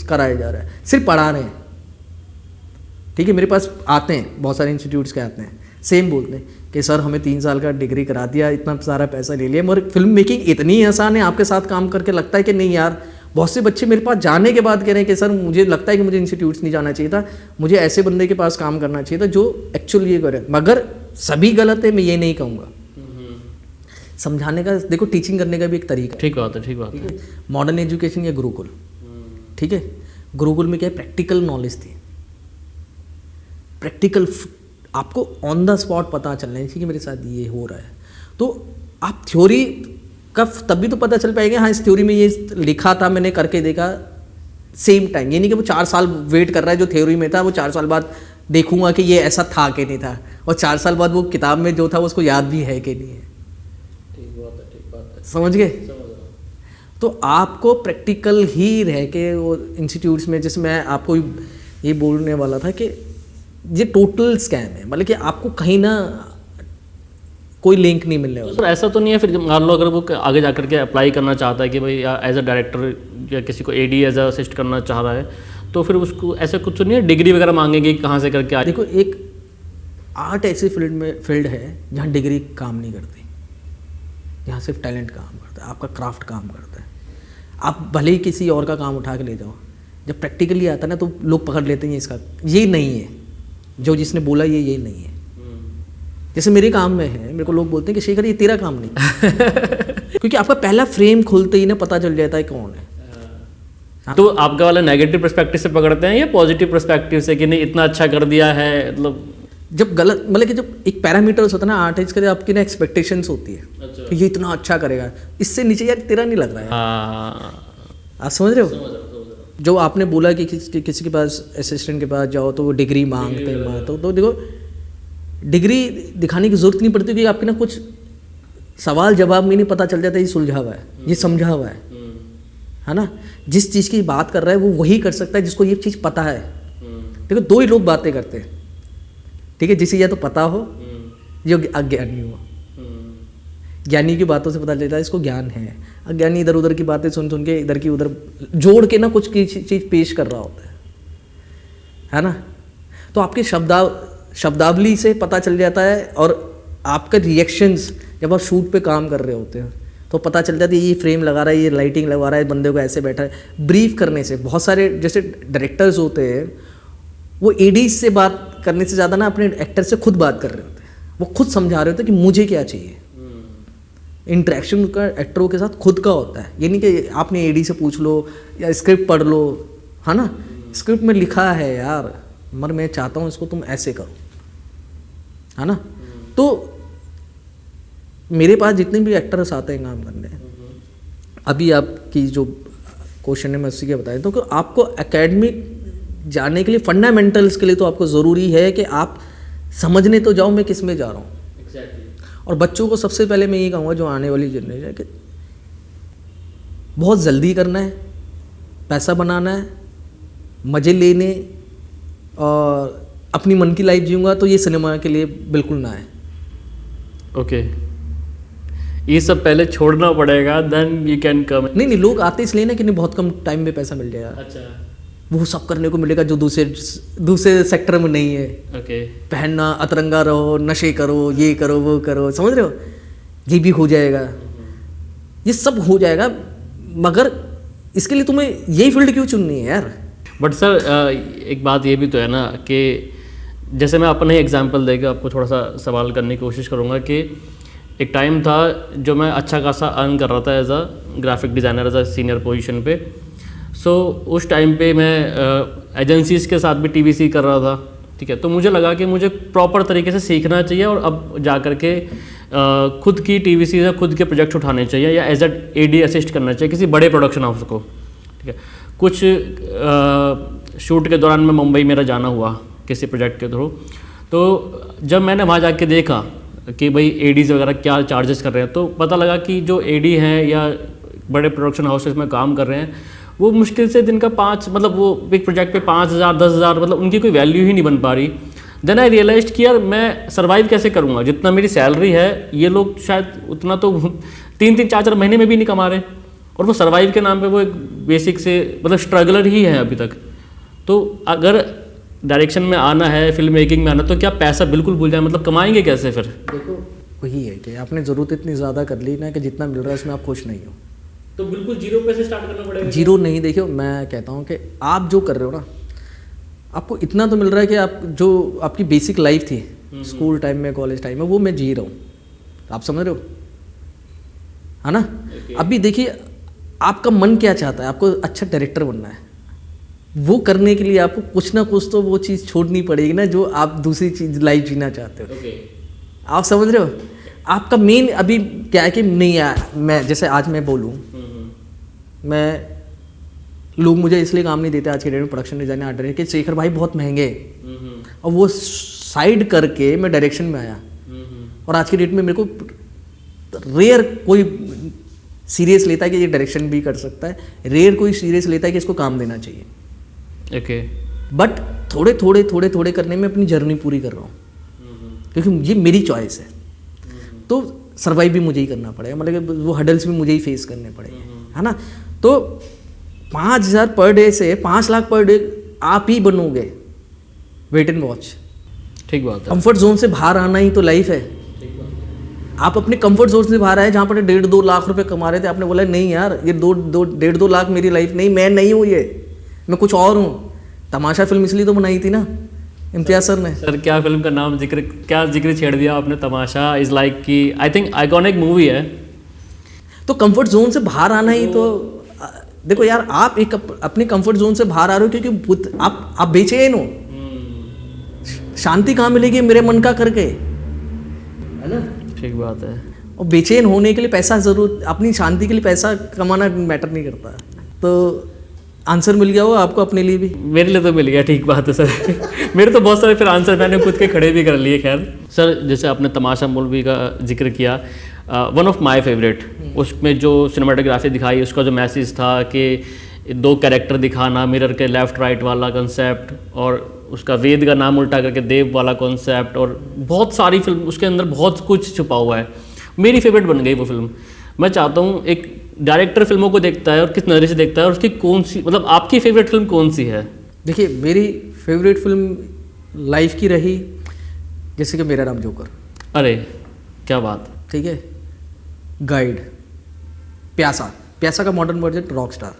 [SPEAKER 2] कराया जा रहा है, सिर्फ पढ़ा रहे हैं। ठीक है, मेरे पास आते हैं बहुत सारे इंस्टीट्यूट्स के आते हैं, सेम बोलते हैं कि सर हमें 3 साल का डिग्री करा दिया, इतना सारा पैसा ले लिया, मगर फिल्म मेकिंग इतनी आसान है, आपके साथ काम करके लगता है कि नहीं यार। बहुत से बच्चे मेरे पास जाने के बाद कह रहे हैं कि सर मुझे लगता है कि मुझे इंस्टीट्यूट्स नहीं जाना चाहिए था, मुझे ऐसे बंदे के पास काम करना चाहिए था जो एक्चुअली ये करे। मगर सभी गलत है, मैं ये नहीं कहूँगा। समझाने का, देखो टीचिंग करने का भी एक तरीका है।
[SPEAKER 1] ठीक बात है, ठीक बात है।
[SPEAKER 2] मॉडर्न एजुकेशन या गुरुकुल, ठीक है, गुरुकुल में क्या है, प्रैक्टिकल नॉलेज थी, प्रैक्टिकल आपको ऑन द स्पॉट पता चलना चाहिए कि मेरे साथ ये हो रहा है। तो आप थ्योरी का तभी तो पता चल पाएगा, हाँ इस थ्योरी में ये लिखा था, मैंने करके देखा सेम टाइम। ये नहीं कि वो 4 साल वेट कर रहा है, जो थ्योरी में था वो 4 साल बाद देखूंगा कि ये ऐसा था कि नहीं था, और 4 साल बाद वो किताब में जो था उसको याद भी है कि नहीं है।
[SPEAKER 1] ठीक बात है, ठीक बात है।
[SPEAKER 2] समझ गए? तो आपको प्रैक्टिकल ही रह के वो इंस्टीट्यूट्स में, जैसे मैं आपको ये बोलने वाला था कि ये टोटल स्कैम है, मतलब कि आपको कहीं ना कोई लिंक नहीं मिलने वाला।
[SPEAKER 1] सर ऐसा तो नहीं है फिर, मान लो अगर वो आगे जाकर के अप्लाई करना चाहता है कि भाई एज अ डायरेक्टर या किसी को एडी एज अ असिस्ट करना चाह रहा है, तो फिर उसको ऐसा कुछ तो नहीं है, डिग्री वगैरह मांगेंगे कहाँ से करके?
[SPEAKER 2] देखो, एक आर्ट ऐसी फील्ड है जहाँ डिग्री काम नहीं करती, यहाँ सिर्फ टैलेंट काम करता है, आपका क्राफ्ट काम करता है। आप भले ही किसी और का काम उठा के ले जाओ, जब प्रैक्टिकली आता है ना तो लोग पकड़ लेते हैं इसका ये नहीं है, जो जिसने बोला ये नहीं है। जैसे मेरे काम में है, मेरे को लोग बोलते हैं कि शेखर ये तेरा काम नहीं क्योंकि आपका पहला फ्रेम खुलते ही ना पता चल जाता है कौन है।
[SPEAKER 1] तो आपका वाला नेगेटिव पर्सपेक्टिव से पकड़ते हैं या पॉजिटिव पर्सपेक्टिव से कि नहीं इतना अच्छा कर दिया है? मतलब
[SPEAKER 2] जब गलत, मतलब कि जब एक पैरामीटर्स होता है ना आर्टिस्ट के, आपकी ना एक्सपेक्टेशंस होती है कि ये इतना अच्छा करेगा, इससे नीचे यार तेरा नहीं लग रहा है। आप समझ रहे हो? जो आपने बोला कि किसी के पास असिस्टेंट के पास जाओ तो वो डिग्री मांगते हैं, तो देखो डिग्री दिखाने की जरूरत नहीं पड़ती, क्योंकि आपके ना कुछ सवाल जवाब में नहीं पता चल जाता है, ये सुलझा हुआ है, ये समझा हुआ है ना। जिस चीज़ की बात कर रहा है वो वही कर सकता है जिसको ये चीज़ पता है। देखो 2 ही लोग बातें करते हैं, ठीक है, जिसे या तो पता हो जो अज्ञानी हो। ज्ञानी की बातों से पता चलता है इसको ज्ञान है, अज्ञानी इधर उधर की बातें सुन के इधर की उधर जोड़ के ना कुछ चीज़ पेश कर रहा होता है ना। तो आपके शब्दावली से पता चल जाता है, और आपका रिएक्शंस जब आप शूट पे काम कर रहे होते हैं तो पता चल जाता है ये फ्रेम लगा रहा है, ये लाइटिंग लगा रहा है, बंदे को ऐसे बैठा है। ब्रीफ करने से बहुत सारे जैसे डायरेक्टर्स होते हैं, वो एडीज से बात करने से ज़्यादा ना अपने एक्टर से खुद बात कर रहे होते हैं, वो खुद समझा रहे होते हैं कि मुझे क्या चाहिए। इंटरेक्शन का एक्टरों के साथ खुद का होता है, ये नहीं कि आपने एडी से पूछ लो या स्क्रिप्ट पढ़ लो, है ना। स्क्रिप्ट में लिखा है यार, मगर मैं चाहता हूँ इसको तुम ऐसे करो, है ना। तो मेरे पास जितने भी एक्टर्स आते हैं काम करने, अभी आपकी जो क्वेश्चन है मैं उसी के बताया तो आपको एकेडमिक जाने के लिए, फंडामेंटल्स के लिए तो आपको ज़रूरी है कि आप समझने तो जाओ मैं किस में जा रहा हूँ। और बच्चों को सबसे पहले मैं ये कहूँगा, जो आने वाली जनरेशन है, कि बहुत जल्दी करना है, पैसा बनाना है, मज़े लेने और अपनी मन की लाइफ जीऊँगा, तो ये सिनेमा के लिए बिल्कुल ना है।
[SPEAKER 1] ओके, ये सब पहले छोड़ना पड़ेगा, देन यू कैन कम।
[SPEAKER 2] नहीं, लोग आते इसलिए ना कि नहीं बहुत कम टाइम में पैसा मिल जाएगा।
[SPEAKER 1] अच्छा,
[SPEAKER 2] वो सब करने को मिलेगा जो दूसरे सेक्टर में नहीं है।
[SPEAKER 1] ओके,
[SPEAKER 2] पहनना, अतरंगा रहो, नशे करो, ये करो, वो करो, समझ रहे हो, ये भी हो जाएगा, ये सब हो जाएगा, मगर इसके लिए तुम्हें यही फील्ड क्यों चुननी है यार।
[SPEAKER 1] बट सर एक बात ये भी तो है ना कि जैसे मैं अपने एग्जांपल देकर आपको थोड़ा सा सवाल करने की कोशिश करूँगा कि एक टाइम था जो मैं अच्छा खासा अर्न कर रहा था as a graphic designer, as a senior position पे। सो उस टाइम पे मैं एजेंसीज़ के साथ भी टीवीसी कर रहा था, ठीक है। तो मुझे लगा कि मुझे प्रॉपर तरीके से सीखना चाहिए और अब जा कर के खुद की टीवीसी या खुद के प्रोजेक्ट्स उठाने चाहिए या एज अ एडी असिस्ट करना चाहिए किसी बड़े प्रोडक्शन हाउस को, ठीक है। कुछ शूट के दौरान मैं मुंबई मेरा जाना हुआ किसी प्रोजेक्ट के थ्रू, तो जब मैंने वहाँ जाके देखा कि भाई एडीज़ वगैरह क्या चार्जेस कर रहे हैं, तो पता लगा कि जो एडी हैं या बड़े प्रोडक्शन हाउसेस में काम कर रहे हैं वो मुश्किल से दिन का 5, मतलब वो एक प्रोजेक्ट पे 5,000 10,000, मतलब उनकी कोई वैल्यू ही नहीं बन पा रही। देन आई रियलाइज कि यार मैं सर्वाइव कैसे करूँगा, जितना मेरी सैलरी है ये लोग शायद उतना तो 3-3 4-4 महीने में भी नहीं कमा रहे, और वो सर्वाइव के नाम पे वो एक बेसिक से मतलब स्ट्रगलर ही है अभी तक। तो अगर डायरेक्शन में आना है, फिल्म मेकिंग में आना, तो क्या पैसा बिल्कुल भूल जाए, मतलब कमाएंगे कैसे फिर?
[SPEAKER 2] देखो वही है कि आपने ज़रूरत इतनी ज़्यादा कर ली ना कि जितना मिल रहा है उसमें आप खुश नहीं हो।
[SPEAKER 1] तो बिल्कुल जीरो पे से स्टार्ट करना पड़ेगा?
[SPEAKER 2] जीरो नहीं, देखियो मैं कहता हूँ कि आप जो कर रहे हो ना, आपको इतना तो मिल रहा है कि आप जो आपकी बेसिक लाइफ थी स्कूल टाइम में, कॉलेज टाइम में, वो मैं जी रहा हूँ। आप समझ रहे हो, है ना? अभी देखिए आपका मन क्या चाहता है, आपको अच्छा डायरेक्टर बनना है, वो करने के लिए आपको कुछ ना कुछ तो वो चीज़ छोड़नी पड़ेगी ना जो आप दूसरी चीज़ लाइफ जीना चाहते हो। आप समझ रहे हो? आपका मेन अभी क्या है कि नहीं यार, मैं जैसे आज मैं बोलूँ, मैं लोग मुझे इसलिए काम नहीं देते आज के डेट में, प्रोडक्शन डिजाइनर, आर्ट डायरेक्टर, कि शेखर भाई बहुत महंगे हैं। और वो साइड करके मैं डायरेक्शन में आया। और आज की डेट में मेरे को रेयर कोई सीरियस लेता है कि ये डायरेक्शन भी कर सकता है, रेयर कोई सीरियस लेता है कि इसको काम देना चाहिए।
[SPEAKER 1] ओके।
[SPEAKER 2] बट थोड़े करने में अपनी जर्नी पूरी कर रहा हूँ, क्योंकि ये मेरी चॉइस है। तो सर्वाइव भी मुझे ही करना पड़ेगा, मतलब वो हडल्स भी मुझे ही फेस करने पड़ेंगे, है ना? तो 5,000 पर डे से 5 लाख पर डे आप ही बनोगे, वेट एंड वॉच।
[SPEAKER 1] ठीक बात है।
[SPEAKER 2] कंफर्ट जोन से बाहर आना ही तो लाइफ है। आप अपने कंफर्ट जोन से बाहर आए, जहाँ पर 1.5-2 लाख रुपए कमा रहे थे, आपने बोला नहीं यार ये 1.5-2 लाख मेरी लाइफ नहीं, मैं नहीं हूँ, ये मैं कुछ और हूँ। तमाशा फिल्म इसलिए तो बनाई थी ना इम्तियाज सर ने।
[SPEAKER 1] सर क्या फिल्म का नाम जिक्र छेड़ दिया आपने, तमाशा इज लाइक कि आई थिंक आइकॉनिक मूवी है।
[SPEAKER 2] तो कंफर्ट जोन से बाहर आना ही तो देखो यार, आप एक अपने कंफर्ट जोन से बाहर आ रहे हो क्योंकि आप बेचैन हो। शांति कहाँ मिलेगी मेरे मन का करके, है ना?
[SPEAKER 1] ठीक बात है।
[SPEAKER 2] और बेचैन होने के लिए पैसा जरूर, अपनी शांति के लिए पैसा कमाना मैटर नहीं करता। तो आंसर मिल गया हो आपको अपने लिए भी?
[SPEAKER 1] मेरे लिए तो मिल गया। ठीक बात है सर। मेरे तो बहुत सारे फिर आंसर मैंने खुद के खड़े भी कर लिए। खैर सर, जैसे आपने तमाशा मूवी का जिक्र किया, वन ऑफ माय फेवरेट, उसमें जो सिनेमाटोग्राफी दिखाई, उसका जो मैसेज था कि 2 कैरेक्टर दिखाना, मिरर के लेफ्ट राइट वाला कॉन्सेप्ट, और उसका वेद का नाम उल्टा करके देव वाला कॉन्सेप्ट, और बहुत सारी फिल्म उसके अंदर बहुत कुछ छुपा हुआ है। मेरी फेवरेट बन गई वो फिल्म। मैं चाहता हूँ एक डायरेक्टर फिल्मों को देखता है और किस नज़रिए से देखता है, और उसकी कौन सी, मतलब आपकी फेवरेट फिल्म कौन सी है? देखिए
[SPEAKER 2] मेरी फेवरेट फिल्म लाइफ की रही जैसे कि मेरा नाम जोकर।
[SPEAKER 1] अरे क्या बात।
[SPEAKER 2] ठीक है, गाइड, प्यासा का मॉडर्न वर्जन, रॉक स्टार।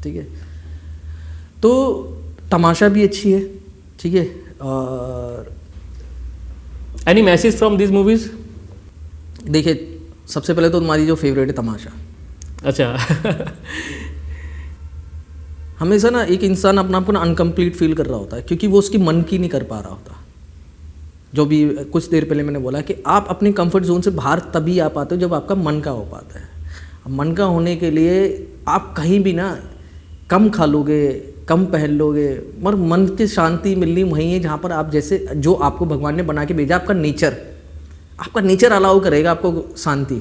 [SPEAKER 2] ठीक है, तो तमाशा भी अच्छी है। ठीक है, और
[SPEAKER 1] any message from this movies?
[SPEAKER 2] देखिए सबसे पहले तो तुम्हारी जो फेवरेट है तमाशा।
[SPEAKER 1] अच्छा।
[SPEAKER 2] हमेशा ना एक इंसान अपना आपको ना अनकम्प्लीट फील कर रहा होता है, क्योंकि वो उसकी मन की नहीं कर पा रहा होता। जो भी कुछ देर पहले मैंने बोला कि आप अपने कंफर्ट जोन से बाहर तभी आ पाते हो जब आपका मन का हो पाता है। अब मन का होने के लिए आप कहीं भी ना कम खा लोगे, कम पहन लोगे, मगर मन की शांति मिलनी वहीं है जहाँ पर आप, जैसे जो आपको भगवान ने बना के भेजा, आपका नेचर अलाउ करेगा आपको शांति।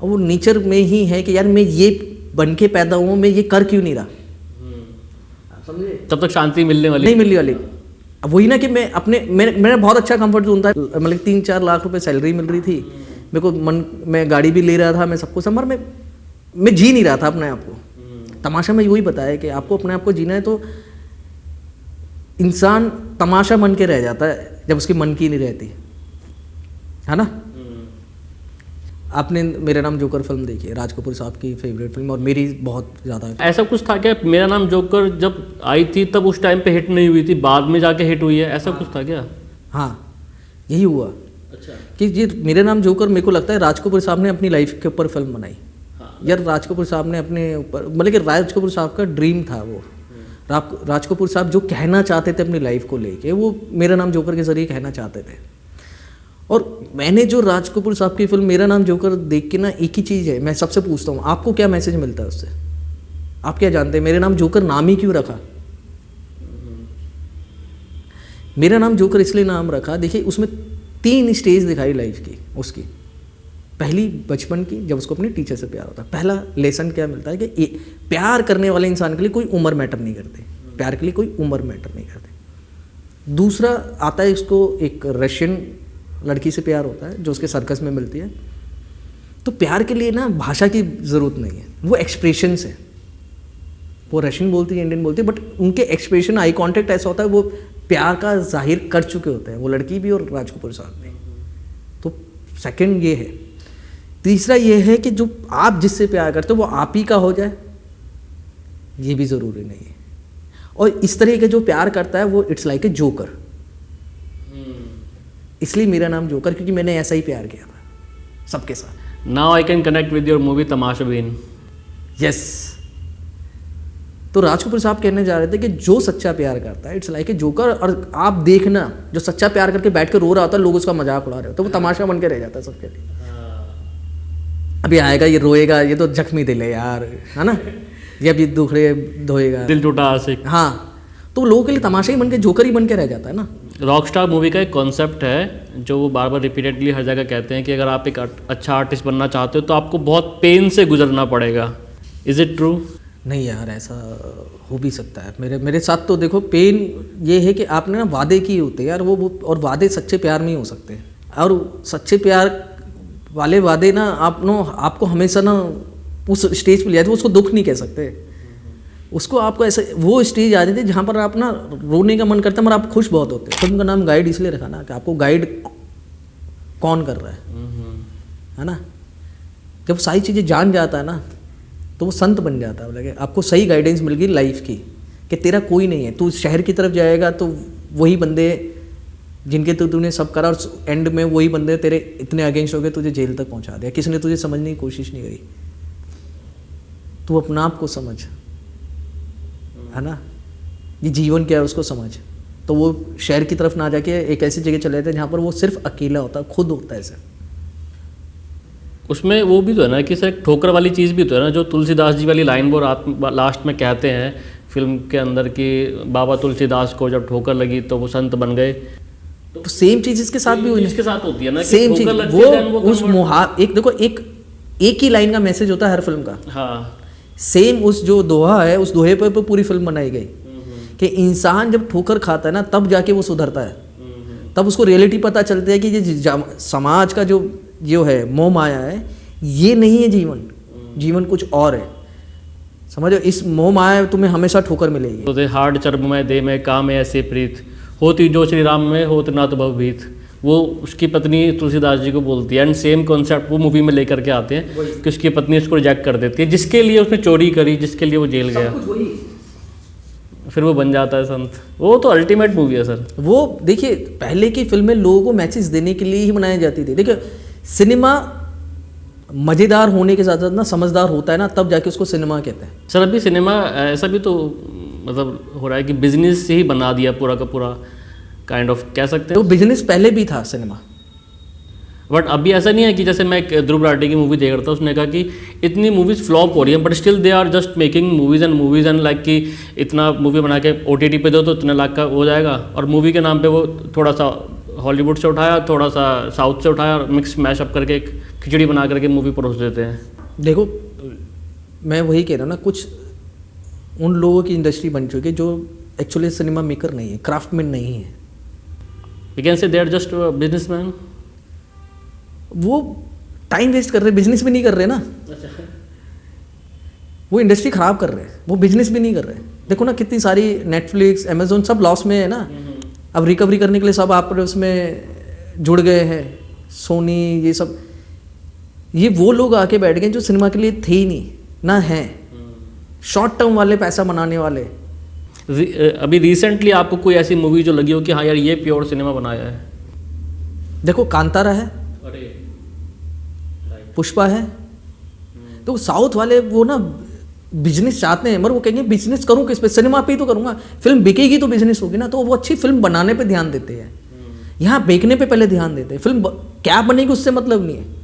[SPEAKER 2] और वो नेचर में ही है कि यार मैं ये बन के पैदा हुआ, मैं ये कर क्यों नहीं रहा, समझे?
[SPEAKER 1] तब तक शांति मिलने वाली
[SPEAKER 2] नहीं मिलने वाली। अब वही ना कि मैं अपने मेरा बहुत अच्छा कंफर्ट जोन था, मतलब 3-4 लाख रुपए सैलरी मिल रही थी मेरे को, मैं गाड़ी भी ले रहा था, मैं सबको समर मैं जी नहीं रहा था अपने आप को। तमाशा में वही बताया कि आपको अपने आप को जीना है तो इंसान तमाशा बन के रह जाता है जब उसकी मन की नहीं रहती, है ना? आपने मेरा नाम जोकर फिल्म देखी है, राज कपूर साहब की फेवरेट फिल्म, और मेरी बहुत ज़्यादा।
[SPEAKER 1] ऐसा कुछ था क्या, मेरा नाम जोकर जब आई थी तब उस टाइम पे हिट नहीं हुई थी, बाद में जाके हिट हुई है, ऐसा कुछ था क्या?
[SPEAKER 2] हाँ यही हुआ। अच्छा, कि ये मेरा नाम जोकर मेरे को लगता है राज कपूर साहब ने अपनी लाइफ के ऊपर फिल्म बनाई। यार राज कपूर साहब ने अपने ऊपर, मतलब कि राज कपूर साहब का ड्रीम था वो। राज कपूर साहब जो कहना चाहते थे अपनी लाइफ को लेके, वो मेरा नाम जोकर के जरिए कहना चाहते थे। और मैंने जो राज कपूर साहब की फिल्म मेरा नाम जोकर देख के ना, एक ही चीज़ है, मैं सबसे पूछता हूँ आपको क्या मैसेज मिलता है उससे? आप क्या जानते हैं मेरे नाम जोकर नाम ही क्यों रखा? मेरा नाम जोकर इसलिए नाम रखा, देखिए उसमें 3 स्टेज दिखाई लाइफ की उसकी। पहली बचपन की, जब उसको अपने टीचर से प्यार होता है। पहला लेसन क्या मिलता है कि प्यार करने वाले इंसान के लिए कोई उम्र मैटर नहीं करती, प्यार के लिए कोई उम्र मैटर नहीं करती। दूसरा आता है, इसको एक रशियन लड़की से प्यार होता है जो उसके सर्कस में मिलती है। तो प्यार के लिए ना भाषा की ज़रूरत नहीं है, वो एक्सप्रेशन है। वो रशियन बोलती है, इंडियन बोलती है, बट उनके एक्सप्रेशन, आई कांटेक्ट ऐसा होता है, वो प्यार का जाहिर कर चुके होते हैं, वो लड़की भी और राज कपूर साहब भी। तो सेकंड ये है। तीसरा ये है कि जो आप जिससे प्यार करते हो वो आप ही का हो जाए, ये भी ज़रूरी नहीं है। और इस तरह के जो प्यार करता है वो इट्स लाइक ए जोकर। इसलिए मेरा नाम जोकर, क्योंकि मैंने ऐसा ही प्यार किया था सबके साथ।
[SPEAKER 1] Now I can connect with your movie Tamashbeen.
[SPEAKER 2] Yes. तो राज कपूर साहब कहने जा रहे थे कि जो सच्चा प्यार करता है इट्स लाइक ए जोकर। और आप देखना, जो सच्चा प्यार करके बैठ के रो रहा होता है, लोग उसका मजाक उड़ा रहे होते, तो वो तमाशा बन के रह जाता है सबके लिए। अभी आएगा, ये रोएगा, ये तो जख्मी दिल है यार, है ना, ये अभी दुखड़े धोएगा,
[SPEAKER 1] दिल टूटा आशिक।
[SPEAKER 2] हाँ, तो लोगों के लिए तमाशा ही बन के, जोकर ही बन के रह जाता है ना।
[SPEAKER 1] रॉकस्टार मूवी का एक कॉन्सेप्ट है जो वो बार बार रिपीटेडली हर जगह कहते हैं कि अगर आप एक अच्छा आर्टिस्ट बनना चाहते हो तो आपको बहुत पेन से गुजरना पड़ेगा। Is it true?
[SPEAKER 2] नहीं यार, ऐसा हो भी सकता है। मेरे साथ तो देखो, पेन ये है कि आपने ना वादे किए होते हैं यार, वो और वादे सच्चे प्यार में ही हो सकते हैं। और सच्चे प्यार वाले वादे ना आपको हमेशा ना उस स्टेज पर ले जाते, उसको दुख नहीं कह सकते। उसको आपको ऐसे वो स्टेज आ जाती है जहाँ पर आप ना रोने का मन करता है, मगर आप खुश बहुत होते हैं। फिल्म का नाम गाइड इसलिए रखा ना कि आपको गाइड कौन कर रहा है ना। जब सारी चीज़ें जान जाता है ना तो वो संत बन जाता है। लगे आपको सही गाइडेंस मिल गई लाइफ की कि तेरा कोई नहीं है, तू शहर की तरफ जाएगा तो वही बंदे जिनके तूने सब करा, और एंड में वही बंदे तेरे इतने अगेंस्ट हो गए, तुझे जेल तक पहुंचा दिया। किसी ने तुझे समझने की कोशिश नहीं करी। तू अपना आप को समझ, है ना, ये जीवन क्या है उसको समझ। तो वो शहर की तरफ ना जाके एक ऐसी जगह चले जाते हैं जहाँ पर वो सिर्फ अकेला होता है, खुद होता है सिर्फ।
[SPEAKER 1] उसमें वो भी तो है ना कि सर ठोकर वाली चीज़ भी तो है ना, जो तुलसीदास जी वाली लाइन वो रात लास्ट में कहते हैं फिल्म के अंदर कि बाबा तुलसीदास को जब ठोकर लगी तो वो संत बन गए।
[SPEAKER 2] तो सेम चीज़ इसके साथ भी हुई,
[SPEAKER 1] इसके साथ होती है ना,
[SPEAKER 2] सेम चीज़। वो उस एक देखो, एक ही लाइन का मैसेज होता है हर फिल्म का।
[SPEAKER 1] हाँ,
[SPEAKER 2] सेम उस जो दोहा है, उस दोहे पर पूरी फिल्म बनाई गई कि इंसान जब ठोकर खाता है ना तब जाके वो सुधरता है, तब उसको रियलिटी पता चलती है कि ये समाज का जो है मोह माया है, ये नहीं है जीवन। जीवन कुछ और है, समझो। इस मोह माया तुम्हें हमेशा ठोकर मिलेगी।
[SPEAKER 1] तो दे हार्ड चर्म में दे में काम ऐसे प्रीत होती जो श्री राम में होत ना तो भवभीत, वो उसकी पत्नी तुलसीदास जी को बोलती है। एंड सेम कॉन्सेप्ट वो मूवी में लेकर के आते हैं कि उसकी पत्नी उसको रिजेक्ट कर देती है, जिसके लिए उसने चोरी करी, जिसके लिए वो जेल गया, फिर वो बन जाता है संत। वो तो अल्टीमेट मूवी है सर।
[SPEAKER 2] वो देखिए, पहले की फिल्में लोगों को मैसेज देने के लिए ही बनाई जाती थी। देखिए, सिनेमा मज़ेदार होने के साथ साथ ना समझदार होता है ना, तब जाके उसको सिनेमा कहते हैं।
[SPEAKER 1] सर अभी सिनेमा ऐसा भी तो मतलब हो रहा है कि बिजनेस से ही बना दिया पूरा का पूरा, काइंड ऑफ कह सकते हैं।
[SPEAKER 2] तो बिजनेस पहले भी था सिनेमा,
[SPEAKER 1] बट अभी ऐसा नहीं है कि जैसे मैं एक ध्रुव राठी की मूवी देख रहा था, उसने कहा कि इतनी मूवीज़ फ्लॉप हो रही हैं but still they are just making movies and like कि इतना मूवी बना के OTT पे दो तो इतने लाख का हो जाएगा, और मूवी के नाम पे वो थोड़ा सा हॉलीवुड से उठाया, थोड़ा सा साउथ से उठाया, और मिक्स मैश अप करके एक खिचड़ी बना करके मूवी परोस देते हैं।
[SPEAKER 2] देखो, मैं वही कह रहा हूँ ना, कुछ उन लोगों की इंडस्ट्री बन चुकी है जो एक्चुअली सिनेमा मेकर नहीं है, क्राफ्टमैन नहीं है।
[SPEAKER 1] We can say they are just businessmen.
[SPEAKER 2] वो टाइम वेस्ट कर रहे, बिजनेस भी नहीं कर रहे ना। वो इंडस्ट्री खराब कर रहे हैं, वो बिजनेस भी नहीं कर रहे। देखो ना, कितनी सारी नेटफ्लिक्स, अमेजोन सब लॉस में है ना। अब रिकवरी करने के लिए सब आप उसमें जुड़ गए हैं, सोनी, ये सब। ये वो लोग आके बैठ गए जो सिनेमा के लिए थे ही नहीं ना, हैं शॉर्ट टर्म वाले, पैसा बनाने वाले।
[SPEAKER 1] अभी रिसेंटली आपको कोई ऐसी मूवी जो लगी हो कि हाँ यार ये प्योर सिनेमा बनाया है?
[SPEAKER 2] देखो, कांतारा है, पुष्पा है। तो साउथ वाले वो ना बिजनेस चाहते हैं, मगर वो कहेंगे बिजनेस करूं किस पे, सिनेमा पे ही तो करूंगा। फिल्म बिकेगी तो बिजनेस होगी ना, तो वो अच्छी फिल्म बनाने पे ध्यान देते हैं। यहाँ बेचने पे पहले ध्यान देते हैं। फिल्म क्या बनेगी उससे मतलब नहीं है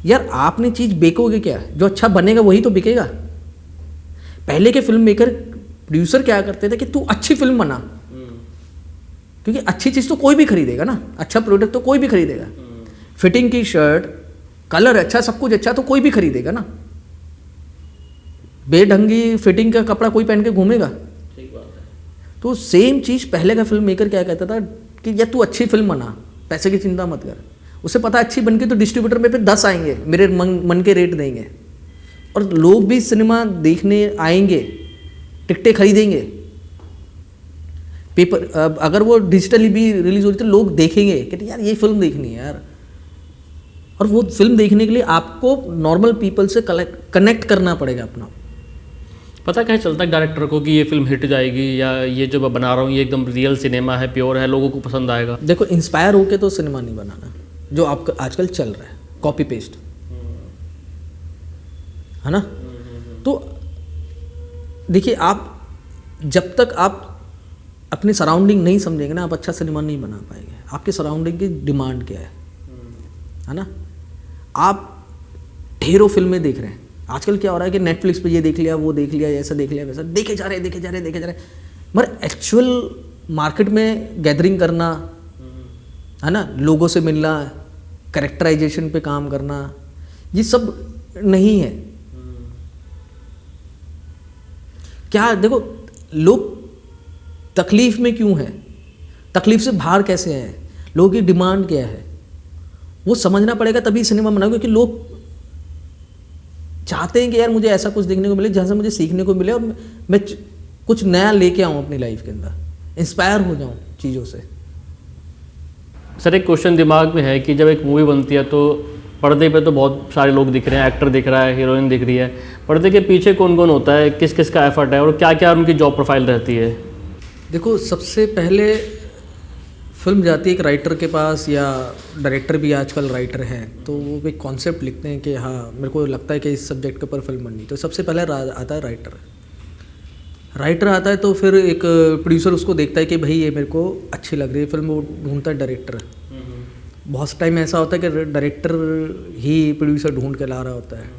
[SPEAKER 2] यार, आपने चीज़ बेचोगे क्या, जो अच्छा बनेगा वही तो बिकेगा। पहले के फिल्म मेकर, प्रोड्यूसर क्या करते थे कि तू अच्छी फिल्म बना, क्योंकि अच्छी चीज़ तो कोई भी खरीदेगा ना, अच्छा प्रोडक्ट तो कोई भी खरीदेगा। फिटिंग की शर्ट, कलर अच्छा, सब कुछ अच्छा तो कोई भी खरीदेगा ना। बेढंगी फिटिंग का कपड़ा कोई पहन के घूमेगा?
[SPEAKER 1] ठीक बात है।
[SPEAKER 2] तो सेम चीज़ पहले का फिल्म मेकर क्या कहता था कि यार तू अच्छी फिल्म बना, पैसे की चिंता मत कर। उसे पता अच्छी बन के तो डिस्ट्रीब्यूटर में पे 10 आएंगे, मेरे मन के रेट देंगे, और लोग भी सिनेमा देखने आएंगे टिकटें खरीदेंगे, पेपर अगर वो डिजिटली भी रिलीज हो रही तो लोग देखेंगे कि यार ये फिल्म देखनी है यार। और वो फिल्म देखने के लिए आपको नॉर्मल पीपल से कनेक्ट करना पड़ेगा अपना।
[SPEAKER 1] पता कैसे चलता है डायरेक्टर को कि ये फिल्म हिट जाएगी या ये जो मैं बना रहा हूँ ये एकदम रियल सिनेमा है, प्योर है, लोगों को पसंद आएगा?
[SPEAKER 2] देखो, इंस्पायर होके तो सिनेमा नहीं बनाना जो आपका आजकल चल रहा है, कॉपी पेस्ट, है ना। तो देखिए, आप जब तक आप अपने सराउंडिंग नहीं समझेंगे ना, आप अच्छा सिनेमा नहीं बना पाएंगे। आपके सराउंडिंग की डिमांड क्या है ना। आप ढेरों फिल्में देख रहे हैं, आजकल क्या हो रहा है कि नेटफ्लिक्स पे ये देख लिया, वो देख लिया, ऐसा देख लिया, वैसा देखे जा रहे। मगर एक्चुअल मार्केट में गैदरिंग करना, है ना, लोगों से मिलना, कैरेक्टराइजेशन पे काम करना, ये सब नहीं है। क्या देखो, लोग तकलीफ में क्यों है, तकलीफ से बाहर कैसे हैं, लोगों की डिमांड क्या है, वो समझना पड़ेगा, तभी सिनेमा बनाओगे। क्योंकि लोग चाहते हैं कि यार मुझे ऐसा कुछ देखने को मिले जहाँ से मुझे सीखने को मिले और मैं कुछ नया लेके आऊँ अपनी लाइफ के अंदर, इंस्पायर हो जाऊँ चीज़ों से।
[SPEAKER 1] सर, एक क्वेश्चन दिमाग में है कि जब एक मूवी बनती है तो पर्दे पे तो बहुत सारे लोग दिख रहे हैं, एक्टर दिख रहा है, हीरोइन दिख रही है, पर्दे के पीछे कौन कौन होता है, किस किस का एफर्ट है और क्या क्या उनकी जॉब प्रोफाइल रहती है?
[SPEAKER 2] देखो, सबसे पहले फिल्म जाती है एक राइटर के पास, या डायरेक्टर भी आजकल राइटर हैं, तो वो एक कॉन्सेप्ट लिखते हैं कि हाँ मेरे को लगता है कि इस सब्जेक्ट के ऊपर फिल्म बननी। तो सबसे पहले आता है राइटर आता है, तो फिर एक प्रोड्यूसर उसको देखता है कि भाई ये मेरे को अच्छी लग रही है फिल्म, वो ढूंढता है डायरेक्टर। बहुत सा टाइम ऐसा होता है कि डायरेक्टर ही प्रोड्यूसर ढूंढ के ला रहा होता है।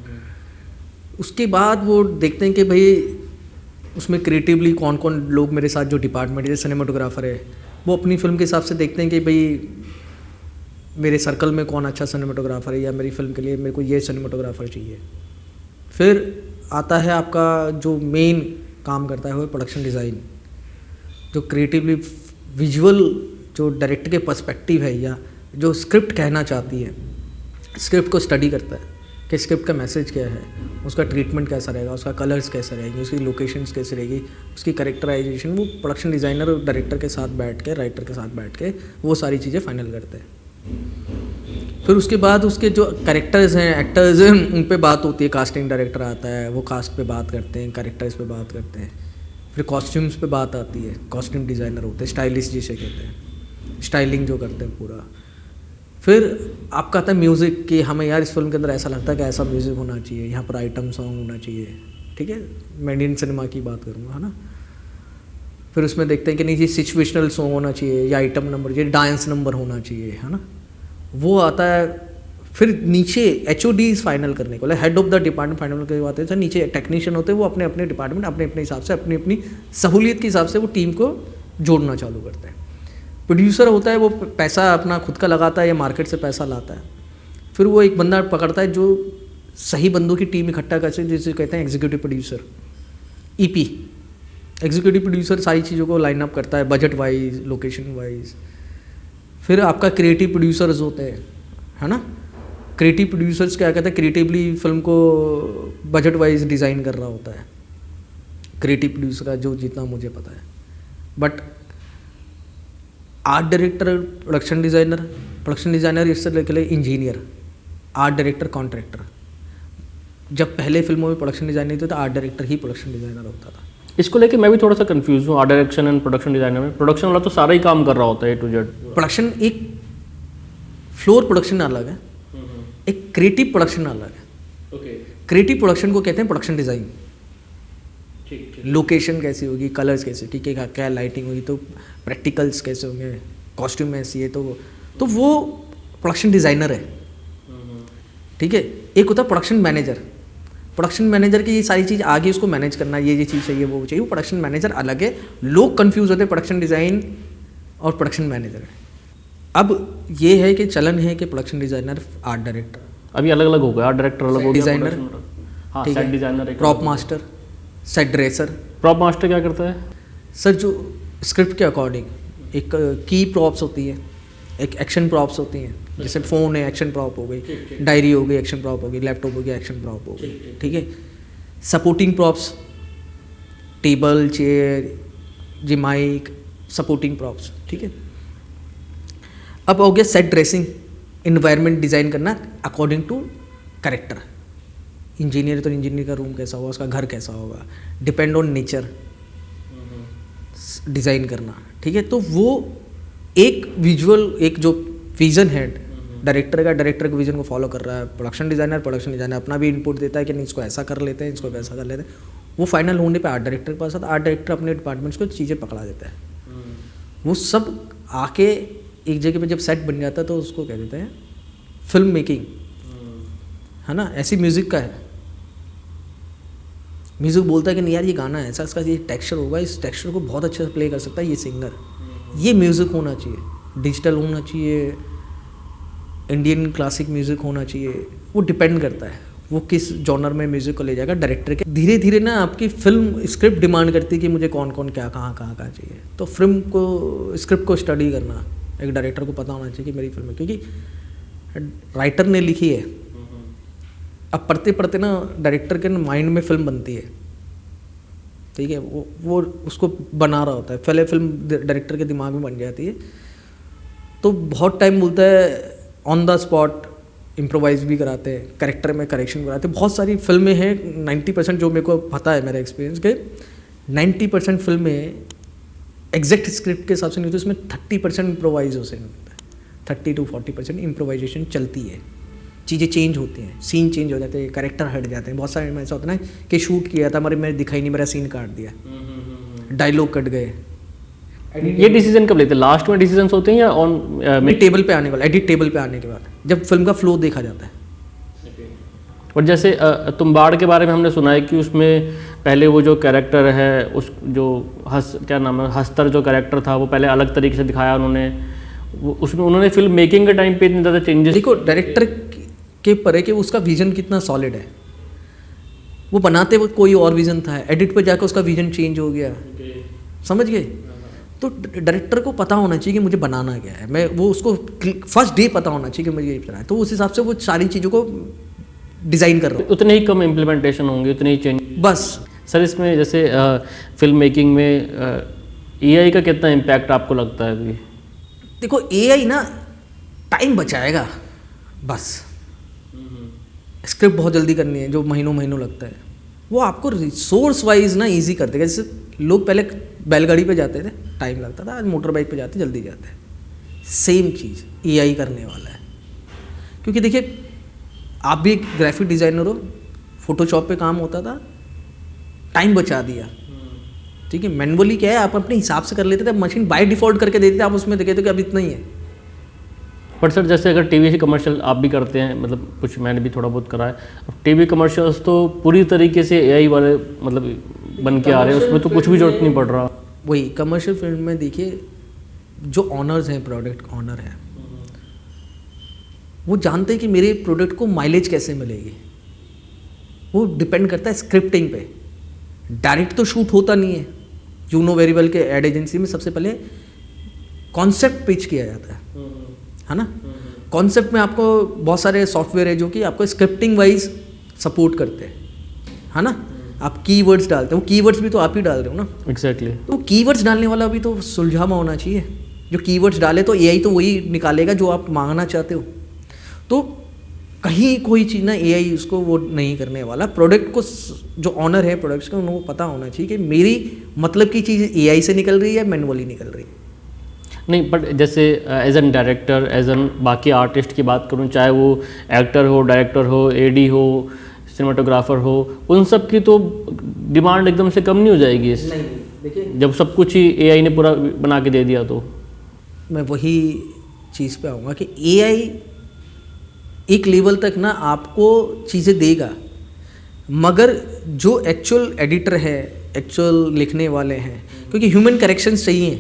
[SPEAKER 2] उसके बाद वो देखते हैं कि भाई उसमें क्रिएटिवली कौन कौन लोग मेरे साथ, जो डिपार्टमेंट जैसे सिनेमाटोग्राफर है, वो अपनी फिल्म के हिसाब से देखते हैं कि भाई मेरे सर्कल में कौन अच्छा सिनेमाटोग्राफर है, या मेरी फिल्म के लिए मेरे को ये सिनेमाटोग्राफर चाहिए। फिर आता है आपका जो मेन काम करता है वो प्रोडक्शन डिज़ाइन, जो क्रिएटिवली विजुअल, जो डायरेक्टर के पर्सपेक्टिव है या जो स्क्रिप्ट कहना चाहती है, स्क्रिप्ट को स्टडी करता है कि स्क्रिप्ट का मैसेज क्या है, उसका ट्रीटमेंट कैसा रहेगा, उसका कलर्स कैसे रहेंगे, उसकी लोकेशंस कैसे रहेगी, उसकी कैरेक्टराइजेशन, वो प्रोडक्शन डिज़ाइनर और डायरेक्टर के साथ बैठ के, राइटर के साथ बैठ के वो सारी चीज़ें फाइनल करते हैं। फिर उसके बाद उसके जो कैरेक्टर्स हैं, एक्टर्स हैं, उन पे बात होती है। कास्टिंग डायरेक्टर आता है, वो कास्ट पे बात करते हैं, कैरेक्टर्स पे बात करते हैं। फिर कॉस्ट्यूम्स पे बात आती है, कॉस्ट्यूम डिज़ाइनर होते हैं, स्टाइलिस्ट जिसे कहते हैं, स्टाइलिंग जो करते हैं पूरा। फिर आपका आता है म्यूज़िक, कि हमें यार इस फिल्म के अंदर ऐसा लगता है कि ऐसा म्यूज़िक होना चाहिए, यहाँ पर आइटम सॉन्ग होना चाहिए, ठीक है, मैं इंडियन सिनेमा की बात करूँगा, है ना। फिर उसमें देखते हैं कि नहीं जी सिचुएशनल सॉन्ग होना चाहिए, या आइटम नंबर, ये डांस नंबर होना चाहिए, है ना। वो आता है। फिर नीचे HODs फाइनल करने को, head of the department final करने को आते हैं। नीचे टेक्नीशियन होते हैं, वो अपने अपने डिपार्टमेंट अपने अपने हिसाब से, अपनी अपनी सहूलियत के हिसाब से वो टीम को जोड़ना चालू करते हैं। प्रोड्यूसर होता है, वो पैसा अपना खुद का लगाता है या मार्केट से पैसा लाता है। फिर वो एक बंदा पकड़ता है जो सही बंदों की टीम इकट्ठा करते हैं, जिसे कहते हैं executive producer, EP। Executive producer सारी चीज़ों को लाइन अप करता है, बजट वाइज, लोकेशन वाइज। फिर आपका क्रिएटिव प्रोड्यूसर्स होते हैं, है ना। क्रिएटिव प्रोड्यूसर्स क्या कहते हैं, क्रिएटिवली फिल्म को बजट वाइज डिज़ाइन कर रहा होता है क्रिएटिव प्रोड्यूसर का, जो जितना मुझे पता है। But art director, production designer इससे लेकर इंजीनियर, आर्ट डायरेक्टर, कॉन्ट्रैक्टर। जब पहले फिल्मों में प्रोडक्शन डिज़ाइन नहीं था तो आर्ट डायरेक्टर ही प्रोडक्शन डिज़ाइनर होता था।
[SPEAKER 1] इसको लेके मैं भी थोड़ा सा कंफ्यूज हूँ, art direction and production designer में। प्रोडक्शन वाला तो सारा ही काम कर रहा होता है A to Z।
[SPEAKER 2] प्रोडक्शन एक फ्लोर प्रोडक्शन अलग है, एक क्रिएटिव प्रोडक्शन अलग है।
[SPEAKER 1] ओके।
[SPEAKER 2] क्रिएटिव प्रोडक्शन को कहते हैं प्रोडक्शन डिज़ाइन।
[SPEAKER 1] ठीक।
[SPEAKER 2] लोकेशन कैसी होगी, कलर्स कैसे, ठीक है, क्या लाइटिंग होगी, तो प्रैक्टिकल्स कैसे होंगे, कॉस्ट्यूम ऐसी है, तो वो प्रोडक्शन डिज़ाइनर है, ठीक है। एक होता है प्रोडक्शन मैनेजर। प्रोडक्शन मैनेजर की ये सारी चीज़ आगे उसको मैनेज करना, ये चीज़ चाहिए, वो चाहिए, वो प्रोडक्शन मैनेजर अलग है। लोग कंफ्यूज होते हैं प्रोडक्शन डिज़ाइन और प्रोडक्शन मैनेजर। अब ये है कि चलन है कि प्रोडक्शन डिज़ाइनर, आर्ट डायरेक्टर,
[SPEAKER 1] अभी अलग अलग हो गया, आर्ट डायरेक्टर अलग हो गया,
[SPEAKER 2] डिज़ाइनर,
[SPEAKER 1] हाँ, set designer,
[SPEAKER 2] prop master, set dresser.
[SPEAKER 1] Prop master क्या करता है?
[SPEAKER 2] सर, जो स्क्रिप्ट के अकॉर्डिंग एक की प्रॉप्स होती है, एक एक्शन प्रॉप्स होती हैं, जैसे फ़ोन है एक्शन प्रॉप हो गई, डायरी हो गई एक्शन प्रॉप हो गई, लैपटॉप हो गया एक्शन प्रॉप हो गई, ठीक है। सपोर्टिंग प्रॉप्स, टेबल, चेयर, जी माइक, सपोर्टिंग प्रॉप्स, ठीक है। अब हो गया सेट ड्रेसिंग, इन्वायरमेंट डिज़ाइन करना अकॉर्डिंग टू कैरेक्टर। इंजीनियर तो इंजीनियर का रूम कैसा होगा, उसका घर कैसा होगा, डिपेंड ऑन नेचर डिज़ाइन करना, ठीक है। तो वो एक विजुअल, एक जो विज़न है डायरेक्टर का, डायरेक्टर के विज़न को फॉलो कर रहा है। प्रोडक्शन डिज़ाइनर अपना भी इनपुट देता है कि नहीं इसको ऐसा कर लेते हैं, इसको वैसा कर लेते हैं। वो फाइनल होने पे आर्ट डायरेक्टर के पास आता है, आर्ट डायरेक्टर अपने डिपार्टमेंट्स को चीज़ें पकड़ा देता है। वो सब आके एक जगह पे जब सेट बन जाता है तो उसको कह देते हैं फिल्म मेकिंग, है ना। ऐसी म्यूज़िक का है, म्यूज़िक बोलता है कि नहीं यार ये गाना है ऐसा, इसका ये टेक्सचर होगा, इस टेक्सचर को बहुत अच्छे से प्ले कर सकता है ये सिंगर। ये म्यूज़िक होना चाहिए, डिजिटल होना चाहिए, इंडियन क्लासिक म्यूज़िक होना चाहिए। वो डिपेंड करता है वो किस जॉनर में म्यूज़िक को ले जाएगा डायरेक्टर के। धीरे धीरे ना आपकी फिल्म स्क्रिप्ट डिमांड करती है कि मुझे कौन कौन क्या कहाँ चाहिए। तो फिल्म को, स्क्रिप्ट को स्टडी करना एक डायरेक्टर को पता होना चाहिए कि मेरी फिल्म है, क्योंकि राइटर ने लिखी है। अब पढ़ते पढ़ते ना डायरेक्टर के माइंड में फिल्म बनती है, ठीक है। वो उसको बना रहा होता है, पहले फिल्म डायरेक्टर के दिमाग में बन जाती है। तो बहुत टाइम बोलता है ऑन द स्पॉट इम्प्रोवाइज भी कराते हैं, कैरेक्टर में करेक्शन कराते हैं। बहुत सारी फिल्में हैं, 90% जो मेरे को पता है मेरा एक्सपीरियंस के 90% फिल्में एग्जैक्ट स्क्रिप्ट के हिसाब से नहीं होती, उसमें 30% इम्प्रोवाइजेशन होता है, 30 to 40% इम्प्रोवाइजेशन चलती है। चीज़ें चेंज होती हैं, सीन चेंज हो जाते हैं, कैरेक्टर हट जाते हैं। बहुत सारे में ऐसा होता है ना कि शूट किया था मेरे दिखाई नहीं, मेरा सीन काट दिया, डायलॉग कट गए।
[SPEAKER 1] ये डिसीजन कब लेते हैं? लास्ट में डिसीजंस होते हैं या ऑन
[SPEAKER 2] टेबल पे आने वाला, एडिट टेबल पे आने के बाद जब फिल्म का फ्लो देखा जाता है।
[SPEAKER 1] और जैसे तुम्बाड़ के बारे में हमने सुना है कि उसमें पहले वो जो कैरेक्टर है, उस जो क्या नाम है, हस्तर जो कैरेक्टर था वो पहले अलग तरीके से दिखाया उन्होंने। उसमें उन्होंने फिल्म मेकिंग के टाइम पे इतने ज़्यादा चेंजेस।
[SPEAKER 2] देखो डायरेक्टर के पर है कि उसका विजन कितना सॉलिड है। वो बनाते वक्त कोई और विजन था, एडिट पे जाकर उसका विजन चेंज हो गया, समझ गए। तो डायरेक्टर को पता होना चाहिए कि मुझे बनाना क्या है, मैं वो उसको फर्स्ट डे पता होना चाहिए कि मुझे ये बनाना है। तो उस हिसाब से वो सारी चीज़ों को डिज़ाइन कर रहा हूँ।
[SPEAKER 1] उतने ही कम इम्प्लीमेंटेशन होंगे, उतने ही चेंज
[SPEAKER 2] बस।
[SPEAKER 1] सर इसमें जैसे फिल्म मेकिंग में एआई का कितना इम्पैक्ट आपको लगता है अभी?
[SPEAKER 2] देखो एआई ना टाइम बचाएगा, बस। स्क्रिप्ट बहुत जल्दी करनी है जो महीनों लगता है, वो आपको रिसोर्स वाइज ना इजी कर देगा। जैसे लोग पहले बैलगाड़ी पे जाते थे, टाइम लगता था, आज मोटर बाइक पे जाते जल्दी जाते हैं। सेम चीज़ एआई करने वाला है। क्योंकि देखिए आप भी एक ग्राफिक डिज़ाइनर हो, फोटोशॉप पे काम होता था, टाइम बचा दिया, ठीक है। मैनुअली क्या है, आप अपने हिसाब से कर लेते थे, मशीन बाय डिफ़ॉल्ट करके देती थी, आप उसमें देखे थे कि अब इतना ही है।
[SPEAKER 1] पर सर जैसे अगर टीवी से कमर्शियल आप भी करते हैं, मतलब कुछ मैंने भी थोड़ा बहुत करा है, अब टीवी कमर्शियल्स तो पूरी तरीके से एआई वाले मतलब बन के आ रहे हैं, उसमें तो कुछ भी जरूरत नहीं पड़ रहा।
[SPEAKER 2] वही कमर्शियल फिल्म में देखिए जो ऑनर्स हैं, प्रोडक्ट ऑनर हैं, वो जानते हैं कि मेरे प्रोडक्ट को माइलेज कैसे मिलेगी। वो डिपेंड करता है स्क्रिप्टिंग पे। डायरेक्ट तो शूट होता नहीं है। यू नो वेरी वेल के एड एजेंसी में सबसे पहले कॉन्सेप्ट पिच किया जाता है ना। कॉन्सेप्ट में आपको बहुत सारे सॉफ्टवेयर है जो कि आपको स्क्रिप्टिंग वाइज सपोर्ट करते हैं, है ना। आप कीवर्ड्स डालते हो, कीवर्ड्स भी तो आप ही डाल रहे हो ना।
[SPEAKER 1] एग्जैक्टली।
[SPEAKER 2] तो कीवर्ड्स डालने वाला भी तो सुलझावा होना चाहिए। जो कीवर्ड्स डाले तो एआई तो वही निकालेगा जो आप मांगना चाहते हो। तो कहीं कोई चीज़ ना एआई उसको वो नहीं करने वाला। प्रोडक्ट को जो ऑनर है प्रोडक्ट्स का, उनको पता होना चाहिए कि मेरी मतलब की चीज़ एआई से निकल रही है, मैनुअली निकल रही है।
[SPEAKER 1] नहीं, बट जैसे as an director, as an बाकी आर्टिस्ट की बात करूँ, चाहे वो एक्टर हो, डायरेक्टर हो, एडी हो, सिनेमाटोग्राफर हो, उन सब की तो डिमांड एकदम से कम नहीं हो जाएगी
[SPEAKER 2] नहीं, देखिए
[SPEAKER 1] जब सब कुछ ही एआई ने पूरा बना के दे दिया। तो
[SPEAKER 2] मैं वही चीज़ पे आऊँगा कि एआई एक लेवल तक ना आपको चीज़ें देगा, मगर जो एक्चुअल एडिटर है, एक्चुअल लिखने वाले हैं, क्योंकि ह्यूमन करेक्शंस चाहिए।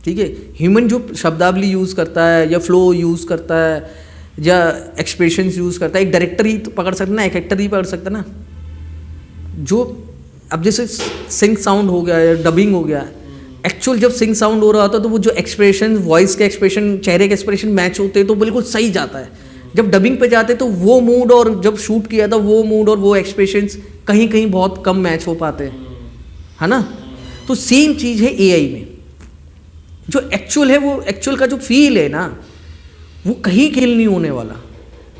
[SPEAKER 2] ठीक है, ह्यूमन जो शब्दावली यूज़ करता है या फ्लो यूज़ करता है या एक्सप्रेशंस यूज़ करता है, एक डायरेक्टर ही तो पकड़ सकता है ना, एक एक्टर ही पकड़ सकता है ना। जो अब जैसे सिंक साउंड हो गया या डबिंग हो गया, एक्चुअल जब सिंक साउंड हो रहा होता है तो वो जो एक्सप्रेशन, वॉइस के एक्सप्रेशन, चेहरे के एक्सप्रेशन मैच होते हैं तो बिल्कुल सही जाता है। जब डबिंग पे जाते तो वो मूड और जब शूट किया था वो मूड और वो एक्सप्रेशंस कहीं कहीं बहुत कम मैच हो पाते हैं, है ना। तो सेम चीज़ है एआई में, जो एक्चुअल है वो एक्चुअल का जो फील है ना वो कहीं खेल नहीं होने वाला।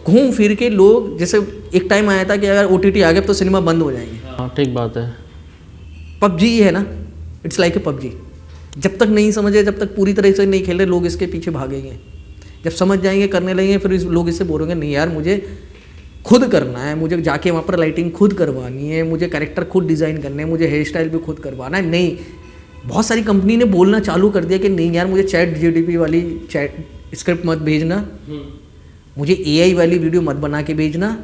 [SPEAKER 2] घूम फिर के लोग, जैसे एक टाइम आया था कि अगर ओटीटी आ गया तो सिनेमा बंद हो जाएंगे।
[SPEAKER 1] हाँ ठीक बात है।
[SPEAKER 2] पबजी है ना, इट्स लाइक ए पबजी। जब तक नहीं समझे, जब तक पूरी तरह से नहीं खेल रहे, लोग इसके पीछे भागेंगे। जब समझ जाएंगे, करने लगेंगे, फिर लोग इससे बोलेंगे नहीं यार मुझे खुद करना है, मुझे जाके वहाँ पर लाइटिंग खुद करवानी है, मुझे कैरेक्टर खुद डिज़ाइन करने हैं, मुझे हेयर स्टाइल भी खुद करवाना है। नहीं, बहुत सारी कंपनी ने बोलना चालू कर दिया कि नहीं यार मुझे चैट जीडीपी वाली चैट स्क्रिप्ट मत भेजना, मुझे एआई वाली वीडियो मत बना के भेजना,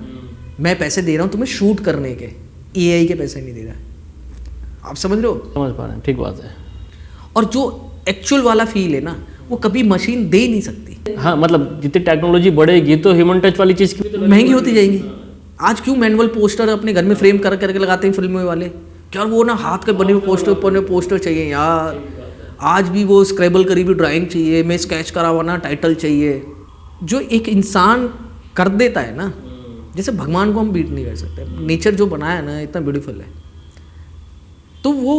[SPEAKER 2] मैं पैसे दे रहा हूँ तुम्हें शूट करने के, एआई के पैसे नहीं दे रहा। आप समझ रहे हो?
[SPEAKER 1] समझ पा रहे हैं, ठीक बात है।
[SPEAKER 2] और जो एक्चुअल वाला फील है ना वो कभी मशीन दे ही नहीं सकती।
[SPEAKER 1] हाँ मतलब जितनी टेक्नोलॉजी बढ़ेगी तो ह्यूमन टच वाली चीज़ की
[SPEAKER 2] महंगी होती जाएंगी। आज क्यों मैनुअल पोस्टर अपने घर में फ्रेम कर करके लगाते हैं फिल्मों वाले? क्या वो ना हाथ के बने हुए पोस्टर चाहिए यार। आज भी वो स्क्रैबल करी हुई ड्राइंग चाहिए, मैं स्केच करा हुआ ना टाइटल चाहिए। जो एक इंसान कर देता है ना, जैसे भगवान को हम बीट नहीं कर सकते। नेचर जो बनाया है ना इतना ब्यूटीफुल है, तो वो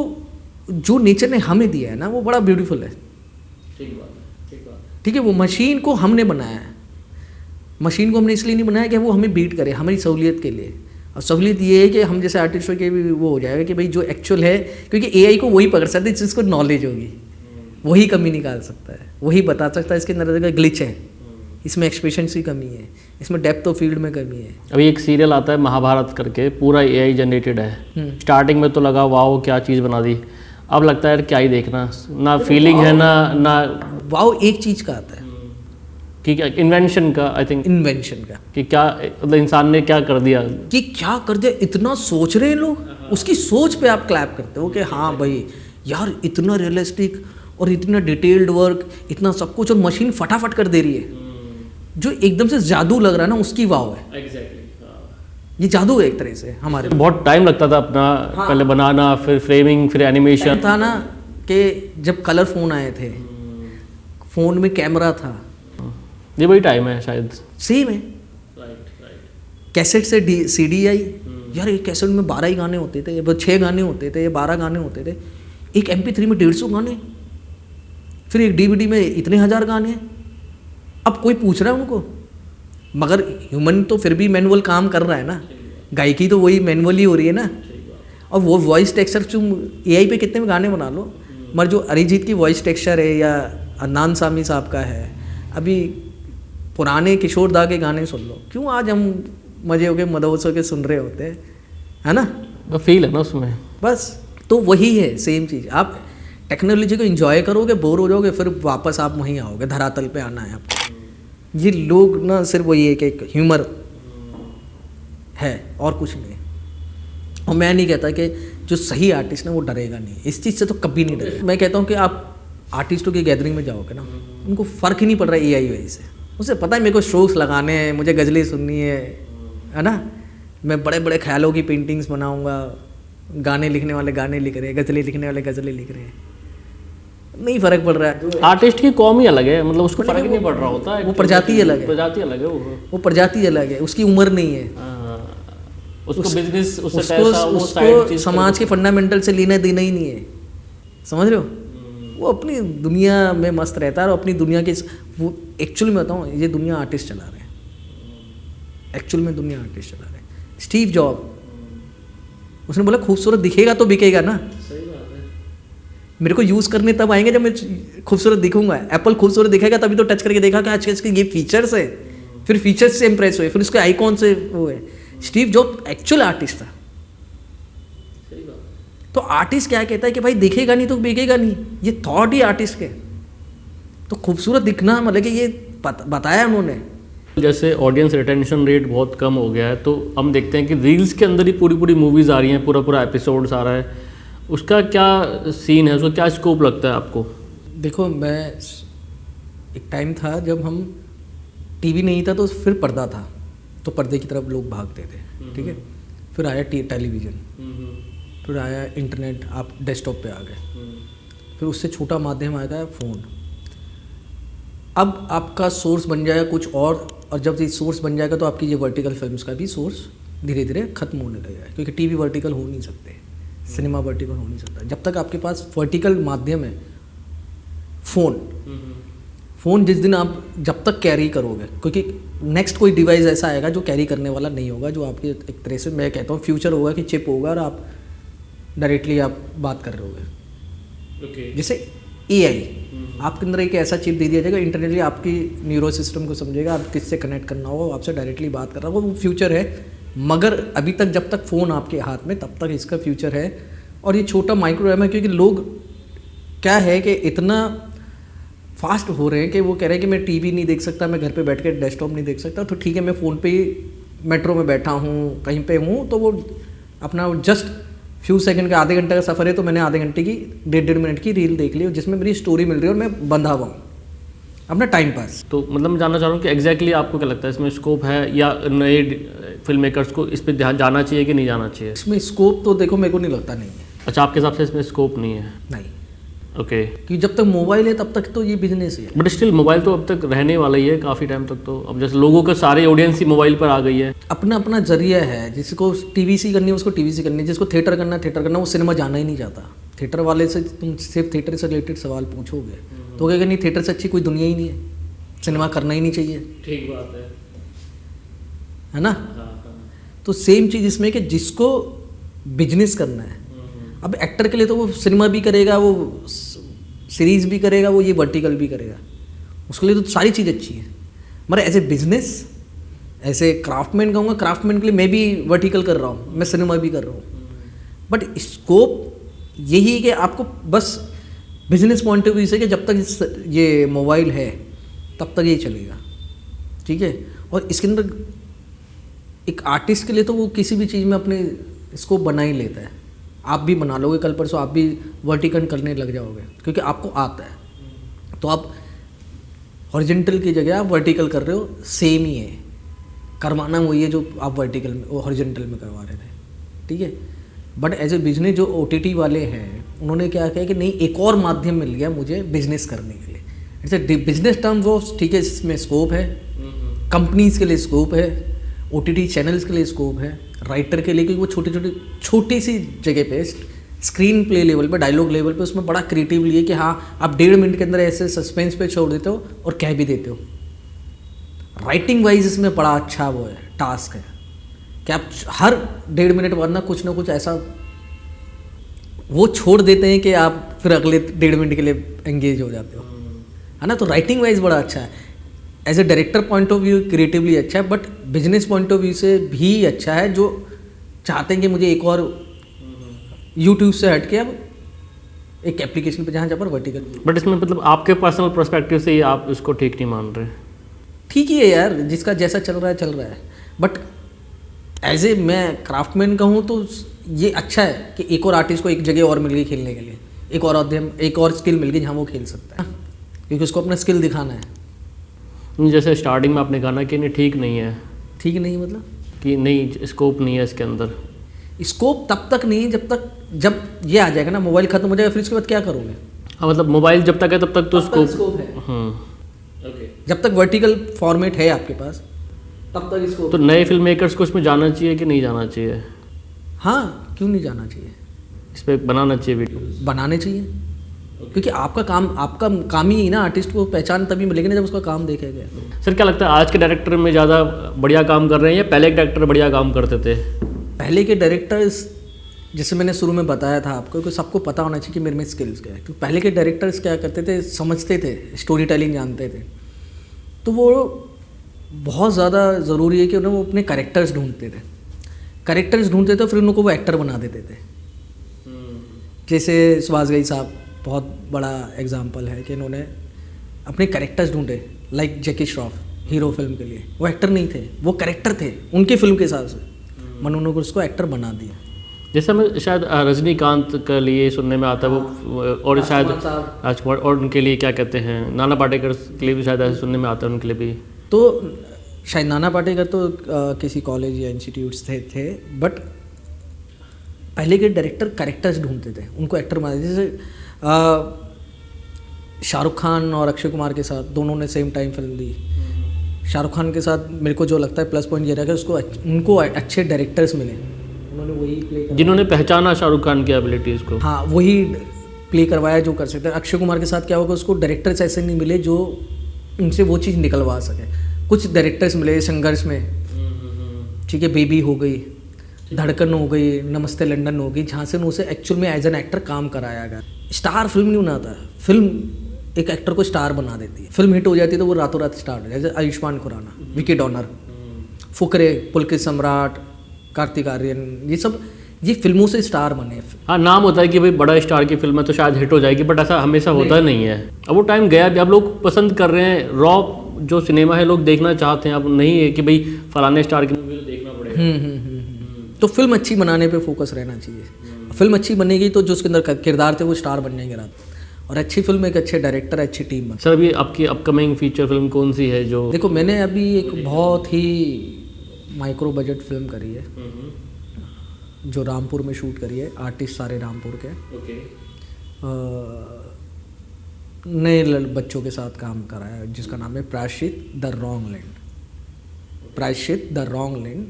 [SPEAKER 2] जो नेचर ने हमें दिया है ना वो बड़ा ब्यूटीफुल है। ठीक है, वो मशीन को हमने बनाया है। मशीन को हमने इसलिए नहीं बनाया कि वो हमें बीट करे, हमारी सहूलियत के लिए। और सहूलियत ये है कि हम जैसे आर्टिस्टों के भी वो हो जाएगा कि भाई जो एक्चुअल है, क्योंकि एआई को वही पकड़ सकता है जिसको नॉलेज होगी, वही कमी निकाल सकता है, वही बता सकता है इसके अंदर का ग्लिच है, इसमें एक्सप्रेशन की कमी है, इसमें डेप्थ ऑफ फील्ड में कमी है।
[SPEAKER 1] अभी एक सीरियल आता है महाभारत करके, पूरा एआई जनरेटेड है। स्टार्टिंग में तो लगा वाओ क्या चीज़ बना दी, अब लगता है यार क्या ही देखना, ना फीलिंग है ना
[SPEAKER 2] वाओ एक चीज़ का आता है
[SPEAKER 1] कि क्या इन्वेंशन का, आई थिंक
[SPEAKER 2] इन्वेंशन का,
[SPEAKER 1] कि क्या मतलब इंसान ने क्या कर दिया,
[SPEAKER 2] कि क्या कर दिया। इतना सोच रहे हैं लोग, उसकी सोच पे आप क्लैप करते हो कि हाँ भाई यार इतना रियलिस्टिक और इतना डिटेल्ड वर्क, इतना सब कुछ, और मशीन फटाफट कर दे रही है। जो एकदम से जादू लग रहा है ना उसकी वाव है। ये जादू है एक तरह से हमारे।
[SPEAKER 1] बहुत टाइम लगता था अपना पहले बनाना, फिर फ्रेमिंग, फिर एनिमेशन
[SPEAKER 2] था ना कि जब कलर फोन आए थे, फोन में कैमरा था,
[SPEAKER 1] ये वही टाइम है शायद।
[SPEAKER 2] सेम है। कैसेट से सीडी आई, यार एक कैसेट में 12 ही गाने होते थे, 6 गाने होते थे, 12 गाने होते थे। एक MP3 में 150 गाने, फिर एक DVD में इतने हजार गाने। अब कोई पूछ रहा है उनको? मगर ह्यूमन तो फिर भी मैनुअल काम कर रहा है ना, गायकी तो वही मैनुअल ही हो रही है ना। और वो वॉइस टेक्सचर तुम एआई पे कितने में गाने बना लो, मगर जो अरिजीत की वॉइस टेक्सचर है या अदनान सामी साहब का है, अभी पुराने किशोर दा के गाने सुन लो, क्यों आज हम मजे हो के मदोसों के सुन रहे होते हैं, है ना।
[SPEAKER 1] तो फील है ना उसमें,
[SPEAKER 2] बस तो वही है सेम चीज़। आप टेक्नोलॉजी को एंजॉय करोगे, बोर हो जाओगे, फिर वापस आप वहीं आओगे, धरातल पे आना है आपको। ये लोग ना सिर्फ वही है कि एक ह्यूमर है और कुछ नहीं। और मैं नहीं कहता कि जो सही आर्टिस्ट ना वो डरेगा नहीं, इस चीज़ से तो कभी नहीं डरेगा। मैं कहता हूँ कि आप आर्टिस्टों की गैदरिंग में जाओगे ना, उनको फ़र्क ही नहीं पड़ रहा है एआई वाई से। उसे पता है मेरे को स्ट्रोक्स लगाने हैं, मुझे गज़लें सुननी है ना। मैं बड़े बड़े ख्यालों की पेंटिंग्स बनाऊँगा, गाने लिखने वाले गाने लिख रहे हैं, गज़लें लिखने वाले गज़लें लिख रहे हैं, नहीं फ़र्क पड़ रहा है।
[SPEAKER 1] आर्टिस्ट की कौम ही अलग है, मतलब उसको फ़र्क ही नहीं पड़ रहा होता है।
[SPEAKER 2] वो प्रजाति अलग है,
[SPEAKER 1] प्रजाति अलग है,
[SPEAKER 2] वो प्रजाति अलग है, उसकी उम्र नहीं है।
[SPEAKER 1] उसको बिजनेस,
[SPEAKER 2] उसको समाज के फंडामेंटल से लेना देना ही नहीं है, समझ रहे हो। वो अपनी दुनिया में मस्त रहता है और अपनी दुनिया के, वो एक्चुअली मैं बताऊँ ये दुनिया आर्टिस्ट चला रहे हैं, एक्चुअल में दुनिया आर्टिस्ट चला रहे हैं। स्टीव जॉब, उसने बोला खूबसूरत दिखेगा तो बिकेगा ना। मेरे को यूज़ करने तब आएंगे जब मैं खूबसूरत दिखूंगा। एप्पल खूबसूरत दिखेगा तभी तो टच करके देखा कि आज इसके ये फीचर्स है, फिर फीचर्स से इम्प्रेस हुए, फिर उसके आइकॉन से वो है। स्टीव जॉब एक्चुअल आर्टिस्ट था। तो आर्टिस्ट क्या कहता है कि भाई दिखेगा नहीं तो बिकेगा नहीं, ये थॉट ही आर्टिस्ट के। तो खूबसूरत दिखना मतलब कि ये बताया उन्होंने।
[SPEAKER 1] जैसे ऑडियंस रिटेंशन रेट बहुत कम हो गया है, तो हम देखते हैं कि रील्स के अंदर ही पूरी पूरी मूवीज़ आ रही हैं, पूरा पूरा एपिसोड्स आ रहा है। उसका क्या सीन है, उसका क्या स्कोप लगता है आपको?
[SPEAKER 2] देखो, मैं एक टाइम था जब हम टीवी नहीं था तो फिर पर्दा था, तो पर्दे की तरफ लोग भागते थे, ठीक है। फिर आया टेलीविज़न, फिर आया इंटरनेट, आप डेस्कटॉप पे आ गए, फिर उससे छोटा माध्यम आ गया फ़ोन। अब आपका सोर्स बन जाएगा कुछ और जब ये सोर्स बन जाएगा तो आपकी ये वर्टिकल फिल्म्स का भी सोर्स धीरे धीरे खत्म होने लगेगा, क्योंकि टीवी वर्टिकल हो नहीं सकते, सिनेमा वर्टिकल हो नहीं सकता। जब तक आपके पास वर्टिकल माध्यम है, फ़ोन जिस दिन आप जब तक कैरी करोगे, क्योंकि नेक्स्ट कोई डिवाइस ऐसा आएगा जो कैरी करने वाला नहीं होगा, जो आपके एक तरह से मैं कहता हूँ फ्यूचर होगा कि चिप होगा और आप डायरेक्टली आप बात कर रहे होगे। जैसे AI, आपके अंदर एक ऐसा चिप दे दिया जाएगा, इंटरनेटली आपकी न्यूरो सिस्टम को समझेगा, आप किससे कनेक्ट करना हो, आपसे डायरेक्टली बात कर रहा हो, वो फ्यूचर है। मगर अभी तक जब तक फ़ोन आपके हाथ में, तब तक इसका फ्यूचर है। और ये छोटा माइक्रो रैम है, क्योंकि लोग क्या है कि इतना फास्ट हो रहे हैं कि वो कह रहे हैं कि मैं टीवी नहीं देख सकता, मैं घर पे बैठ के डेस्कटॉप नहीं देख सकता, तो ठीक है मैं फ़ोन पे ही मेट्रो में बैठा हूँ, कहीं पे हूँ, तो वो अपना जस्ट फ्यू सेकंड का, आधे घंटे का सफ़र है तो मैंने आधे घंटे की 1.5 मिनट की रील देख ली, जिसमें मेरी स्टोरी मिल रही है और मैं बंधा हुआ हूँ अपना टाइम पास।
[SPEAKER 1] तो मतलब मैं जानना चाह रहा हूँ कि एग्जैक्टली आपको क्या लगता है, इसमें स्कोप है या नए फिल्म मेकर्स को इस पर ध्यान जाना चाहिए कि नहीं जाना चाहिए?
[SPEAKER 2] इसमें स्कोप तो देखो मेरे को नहीं लगता नहीं है।
[SPEAKER 1] अच्छा, आपके हिसाब से इसमें स्कोप नहीं है?
[SPEAKER 2] नहीं।
[SPEAKER 1] ओके।
[SPEAKER 2] कि जब तक मोबाइल है तब तक तो ये बिजनेस ही है।
[SPEAKER 1] बट स्टिल मोबाइल तो अब तक रहने वाला ही है काफ़ी टाइम तक। तो अब जैसे लोगों का सारी ऑडियंस ही मोबाइल पर आ गई है।
[SPEAKER 2] अपना अपना जरिया है, जिसको टीवीसी करनी है उसको टीवीसी करनी है, जिसको थिएटर करना है थिएटर करना, वो सिनेमा जाना ही नहीं चाहता। थिएटर वाले से तुम सिर्फ थिएटर से रिलेटेड सवाल पूछोगे तो कहेगा नहीं, थिएटर से अच्छी कोई दुनिया ही नहीं है, सिनेमा करना ही नहीं चाहिए।
[SPEAKER 1] ठीक बात
[SPEAKER 2] है ना? तो सेम चीज़ इसमें कि जिसको बिजनेस करना है, अब एक्टर के लिए तो वो सिनेमा भी करेगा, वो सीरीज़ भी करेगा, वो ये वर्टिकल भी करेगा, उसके लिए तो सारी चीज़ अच्छी है। मगर एज ए बिजनेस, ऐसे क्राफ्टमैन कहूँगा, क्राफ्टमैन के लिए मैं भी वर्टिकल कर रहा हूँ, मैं सिनेमा भी कर रहा हूँ, बट स्कोप यही है कि आपको बस बिजनेस पॉइंट ऑफ व्यू से कि जब तक ये मोबाइल है तब तक ये चलेगा, ठीक है। और इसके अंदर एक आर्टिस्ट के लिए तो वो किसी भी चीज़ में अपने स्कोप बना ही लेता है। आप भी बना लोगे, कल परसों आप भी वर्टिकल करने लग जाओगे, क्योंकि आपको आता है। तो आप हॉरिजेंटल की जगह आप वर्टिकल कर रहे हो, सेम ही है, करवाना वही है जो आप वर्टिकल में, वो हॉरिजेंटल में करवा रहे थे, ठीक है। बट एज ए बिजनेस जो OTT वाले हैं, उन्होंने क्या किया कि नहीं, एक और माध्यम मिल गया मुझे बिजनेस करने के लिए। जैसे बिजनेस टर्म वो ठीक है, इसमें स्कोप है, कंपनीज के लिए स्कोप है, OTT चैनल्स के लिए स्कोप है, राइटर के लिए, क्योंकि वो छोटी सी जगह पे, स्क्रीन प्ले लेवल पे, डायलॉग लेवल पे, उसमें बड़ा क्रिएटिवली है कि हाँ आप 1.5 मिनट के अंदर ऐसे सस्पेंस पे छोड़ देते हो और कह भी देते हो। राइटिंग वाइज इसमें बड़ा अच्छा वो है, टास्क है कि आप हर 1.5 मिनट बाद ना कुछ ऐसा वो छोड़ देते हैं कि आप फिर अगले 1.5 मिनट के लिए एंगेज हो जाते हो, है ना। तो राइटिंग वाइज बड़ा अच्छा है, as a director point of view creatively अच्छा है, but business point of view से भी अच्छा है। जो चाहते हैं कि मुझे एक और यूट्यूब से हट के अब एक एप्लीकेशन पे जहाँ पर वर्टिकल,
[SPEAKER 1] बट इसमें मतलब आपके पर्सनल पर्सपेक्टिव से ही आप इसको ठीक नहीं मान रहे?
[SPEAKER 2] ठीक ही है यार, जिसका जैसा चल रहा है, बट एज ए मैं क्राफ्टमैन का हूँ तो ये अच्छा है कि एक और आर्टिस्ट को एक जगह और मिल गई खेलने के लिए, एक और अध्ययन, एक और स्किल मिल गई जहाँ वो खेल सकता है, क्योंकि उसको अपना स्किल दिखाना है।
[SPEAKER 1] जैसे स्टार्टिंग में आपने कहा ना कि नहीं ठीक नहीं है,
[SPEAKER 2] ठीक नहीं मतलब
[SPEAKER 1] कि नहीं स्कोप नहीं है इसके अंदर।
[SPEAKER 2] स्कोप तब तक नहीं है जब ये आ जाएगा ना, मोबाइल खत्म हो जाएगा, फिर उसके बाद क्या करोगे?
[SPEAKER 1] हाँ, मतलब मोबाइल जब तक है तब तक तो
[SPEAKER 2] स्कोप है।
[SPEAKER 1] ओके।
[SPEAKER 2] जब तक वर्टिकल फॉर्मेट है आपके पास तब तक स्कोप।
[SPEAKER 1] तो नए फिल्म मेकर्स को इसमें जाना चाहिए कि नहीं जाना चाहिए?
[SPEAKER 2] हाँ, क्यों नहीं जाना चाहिए,
[SPEAKER 1] इस पर बनाना चाहिए वीडियो,
[SPEAKER 2] बनाने चाहिए, क्योंकि आपका काम ही ना, आर्टिस्ट को पहचान तभी मिलेगी ना जब उसका काम देखेगा।
[SPEAKER 1] सर क्या लगता है आज के डायरेक्टर में ज़्यादा बढ़िया काम कर रहे हैं या पहले के डायरेक्टर बढ़िया काम करते थे?
[SPEAKER 2] पहले के डायरेक्टर्स, जैसे मैंने शुरू में बताया था आपको, कि सबको पता होना चाहिए कि मेरे में स्किल्स क्या है। तो पहले के डायरेक्टर्स क्या करते थे, समझते थे, स्टोरी टेलिंग जानते थे, तो वो बहुत ज़्यादा ज़रूरी है कि उन्हें वो अपने कैरेक्टर्स ढूंढते थे, फिर उनको वो एक्टर बना देते थे। जैसे सुभाष घई साहब बहुत बड़ा एग्जाम्पल है कि इन्होंने अपने कैरेक्टर्स ढूंढे, लाइक जैकी श्रॉफ हीरो फिल्म के लिए, वो एक्टर नहीं थे, वो कैरेक्टर थे उनकी फिल्म के हिसाब से, उन्होंने उसको एक्टर बना दिया।
[SPEAKER 1] जैसे हमें शायद रजनीकांत के लिए सुनने में आता है वो, और शायद राजकुमार, और उनके लिए क्या कहते हैं, नाना पाटेकर के लिए भी शायद ऐसे सुनने में आता है उनके लिए भी।
[SPEAKER 2] तो शायद नाना पाटेकर तो किसी कॉलेज या इंस्टीट्यूट से थे, बट पहले के डायरेक्टर कैरेक्टर्स ढूंढते थे, उनको एक्टर बना देते। जैसे शाहरुख खान और अक्षय कुमार के साथ दोनों ने सेम टाइम फिल्म दी। शाहरुख खान के साथ मेरे को जो लगता है प्लस पॉइंट ये रहा कि उनको अच्छे डायरेक्टर्स मिले, उन्होंने वही प्ले
[SPEAKER 1] जिन्होंने पहचाना शाहरुख खान की एबिलिटीज़ को।
[SPEAKER 2] हाँ, वही प्ले करवाया जो कर सकते हैं। अक्षय कुमार के साथ क्या होगा, उसको डायरेक्टर्स ऐसे नहीं मिले जो उनसे वो चीज़ निकलवा सके। कुछ डायरेक्टर्स मिले संघर्ष में, ठीक है, बेबी हो गई, धड़कन हो गई, नमस्ते लंदन हो गई, जहाँ से उसे एक्चुअल में एज एन एक्टर काम कराया गया। स्टार फिल्म नहीं बनाता, फिल्म एक एक्टर को स्टार बना देती है। फिल्म हिट हो जाती है तो वो रातों रात स्टार हो जाए, जैसे आयुष्मान खुराना, विकी डॉनर, फुकरे, पुलकित सम्राट, कार्तिक आर्यन, ये फिल्मों से स्टार बने।
[SPEAKER 1] हाँ, नाम होता है कि भाई बड़ा स्टार की फिल्म है तो शायद हिट हो जाएगी, बट ऐसा हमेशा होता नहीं है। अब वो टाइम गया, अब लोग पसंद कर रहे हैं रॉ जो सिनेमा है, लोग देखना चाहते हैं। अब नहीं है कि भाई फलाने स्टार की मूवी देखना पड़ेगा।
[SPEAKER 2] तो फिल्म अच्छी बनाने पे फोकस रहना चाहिए। फिल्म अच्छी बनेगी तो जो उसके अंदर किरदार थे वो स्टार बन जाएंगे रात। और अच्छी फिल्म एक अच्छे डायरेक्टर, अच्छी टीम बन।
[SPEAKER 1] सर, अभी आपकी अपकमिंग फीचर फिल्म कौन सी है जो?
[SPEAKER 2] देखो, मैंने अभी एक बहुत ही माइक्रो बजट फिल्म करी है जो रामपुर में शूट करी है, आर्टिस्ट सारे रामपुर के। नए बच्चों के साथ काम करा है, जिसका नाम है प्रायश्चित द रॉन्ग लैंड। प्रायश्चित द रॉन्ग लैंड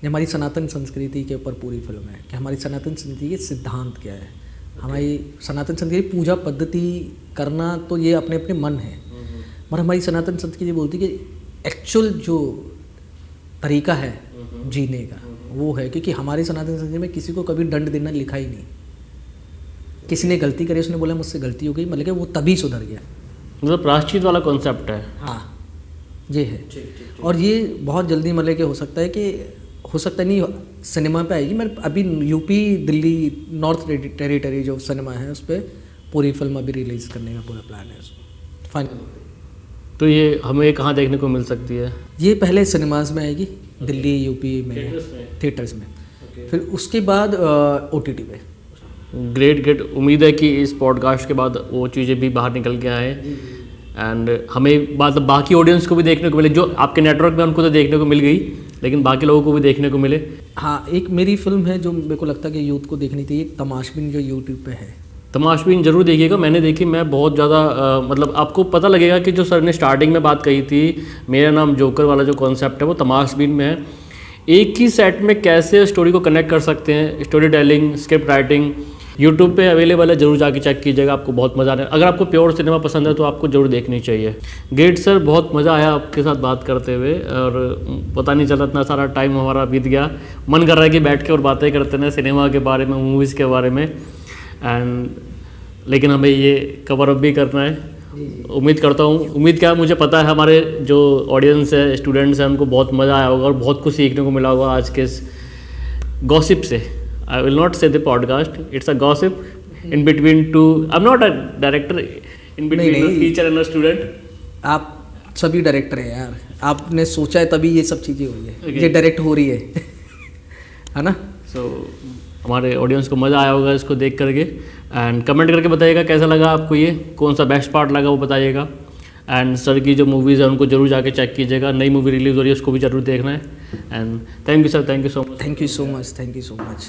[SPEAKER 2] ये हमारी सनातन संस्कृति के ऊपर पूरी फिल्म है कि हमारी सनातन संस्कृति के सिद्धांत क्या है। हमारी सनातन संस्कृति पूजा पद्धति करना तो ये अपने अपने मन है, मगर हमारी सनातन संस्कृति बोलती है कि एक्चुअल जो तरीका है जीने का वो है, क्योंकि हमारी सनातन संस्कृति में किसी को कभी दंड देना लिखा ही नहीं। किसी ने गलती करी, उसने बोला मुझसे गलती हो गई, मतलब वो तभी सुधर गया।
[SPEAKER 1] मतलब प्रायश्चित वाला कॉन्सेप्ट है।
[SPEAKER 2] हाँ, ये है। और ये बहुत जल्दी मतलब कि हो सकता नहीं सिनेमा पे आएगी। मैं अभी यूपी, दिल्ली, नॉर्थ टेरिटरी जो सिनेमा है उस पर पूरी फिल्म अभी रिलीज़ करने का पूरा प्लान है उसको फाइनल।
[SPEAKER 1] तो ये हमें कहाँ देखने को मिल सकती है?
[SPEAKER 2] ये पहले सिनेमाज में आएगी, दिल्ली, यूपी में, थिएटर्स में, फिर उसके बाद OTT पे।
[SPEAKER 1] ग्रेट। उम्मीद है कि इस पॉडकास्ट के बाद वो चीज़ें भी बाहर निकल के आए एंड हमें बाकी ऑडियंस को भी देखने को मिले। जो आपके नेटवर्क में उनको तो देखने को मिल गई, लेकिन बाकी लोगों को भी देखने को मिले।
[SPEAKER 2] हाँ, एक मेरी फिल्म है जो मेरे को लगता है कि यूथ को देखनी चाहिए, तमाशबीन, जो यूट्यूब पे है।
[SPEAKER 1] तमाशबीन जरूर देखिएगा। मैंने देखी, मैं बहुत ज़्यादा मतलब आपको पता लगेगा कि जो सर ने स्टार्टिंग में बात कही थी, मेरा नाम जोकर वाला जो कॉन्सेप्ट है वो तमाशबीन में है। एक ही सेट में कैसे स्टोरी को कनेक्ट कर सकते हैं, story telling, script writing, YouTube पे अवेलेबल है, जरूर जाके चेक कीजिएगा, आपको बहुत मज़ा आने। अगर आपको प्योर सिनेमा पसंद है तो आपको जरूर देखनी चाहिए। ग्रेट सर, बहुत मज़ा आया आपके साथ बात करते हुए, और पता नहीं चला इतना सारा टाइम हमारा बीत गया। मन कर रहा है कि बैठ के और बातें करते हैं सिनेमा के बारे में, मूवीज़ के बारे में, लेकिन हमें ये कवर अप भी करना है। उम्मीद करता हूँ, उम्मीद क्या, मुझे पता है हमारे जो ऑडियंस है, स्टूडेंट्स हैं, उनको बहुत मज़ा आया होगा और बहुत कुछ सीखने को मिला होगा आज के इस गॉसिप से। I will not say the podcast. It's a gossip in between two. I'm not a director. In between a teacher and a student.
[SPEAKER 2] आप सभी डायरेक्टर हैं यार, आपने सोचा है तभी ये सब चीज़ें हुई है, ये डायरेक्ट हो रही है ना।
[SPEAKER 1] So हमारे ऑडियंस को मज़ा आया होगा इसको देख करके, एंड कमेंट करके बताइएगा कैसा लगा आपको, ये कौन सा बेस्ट पार्ट लगा वो बताइएगा। एंड सर की जो मूवीज़ है उनको जरूर जाके चेक कीजिएगा, नई मूवी रिलीज़ हो रही है उसको भी जरूर देखना है। And thank you sir, thank you so much.
[SPEAKER 2] Thank you so much, thank you so much.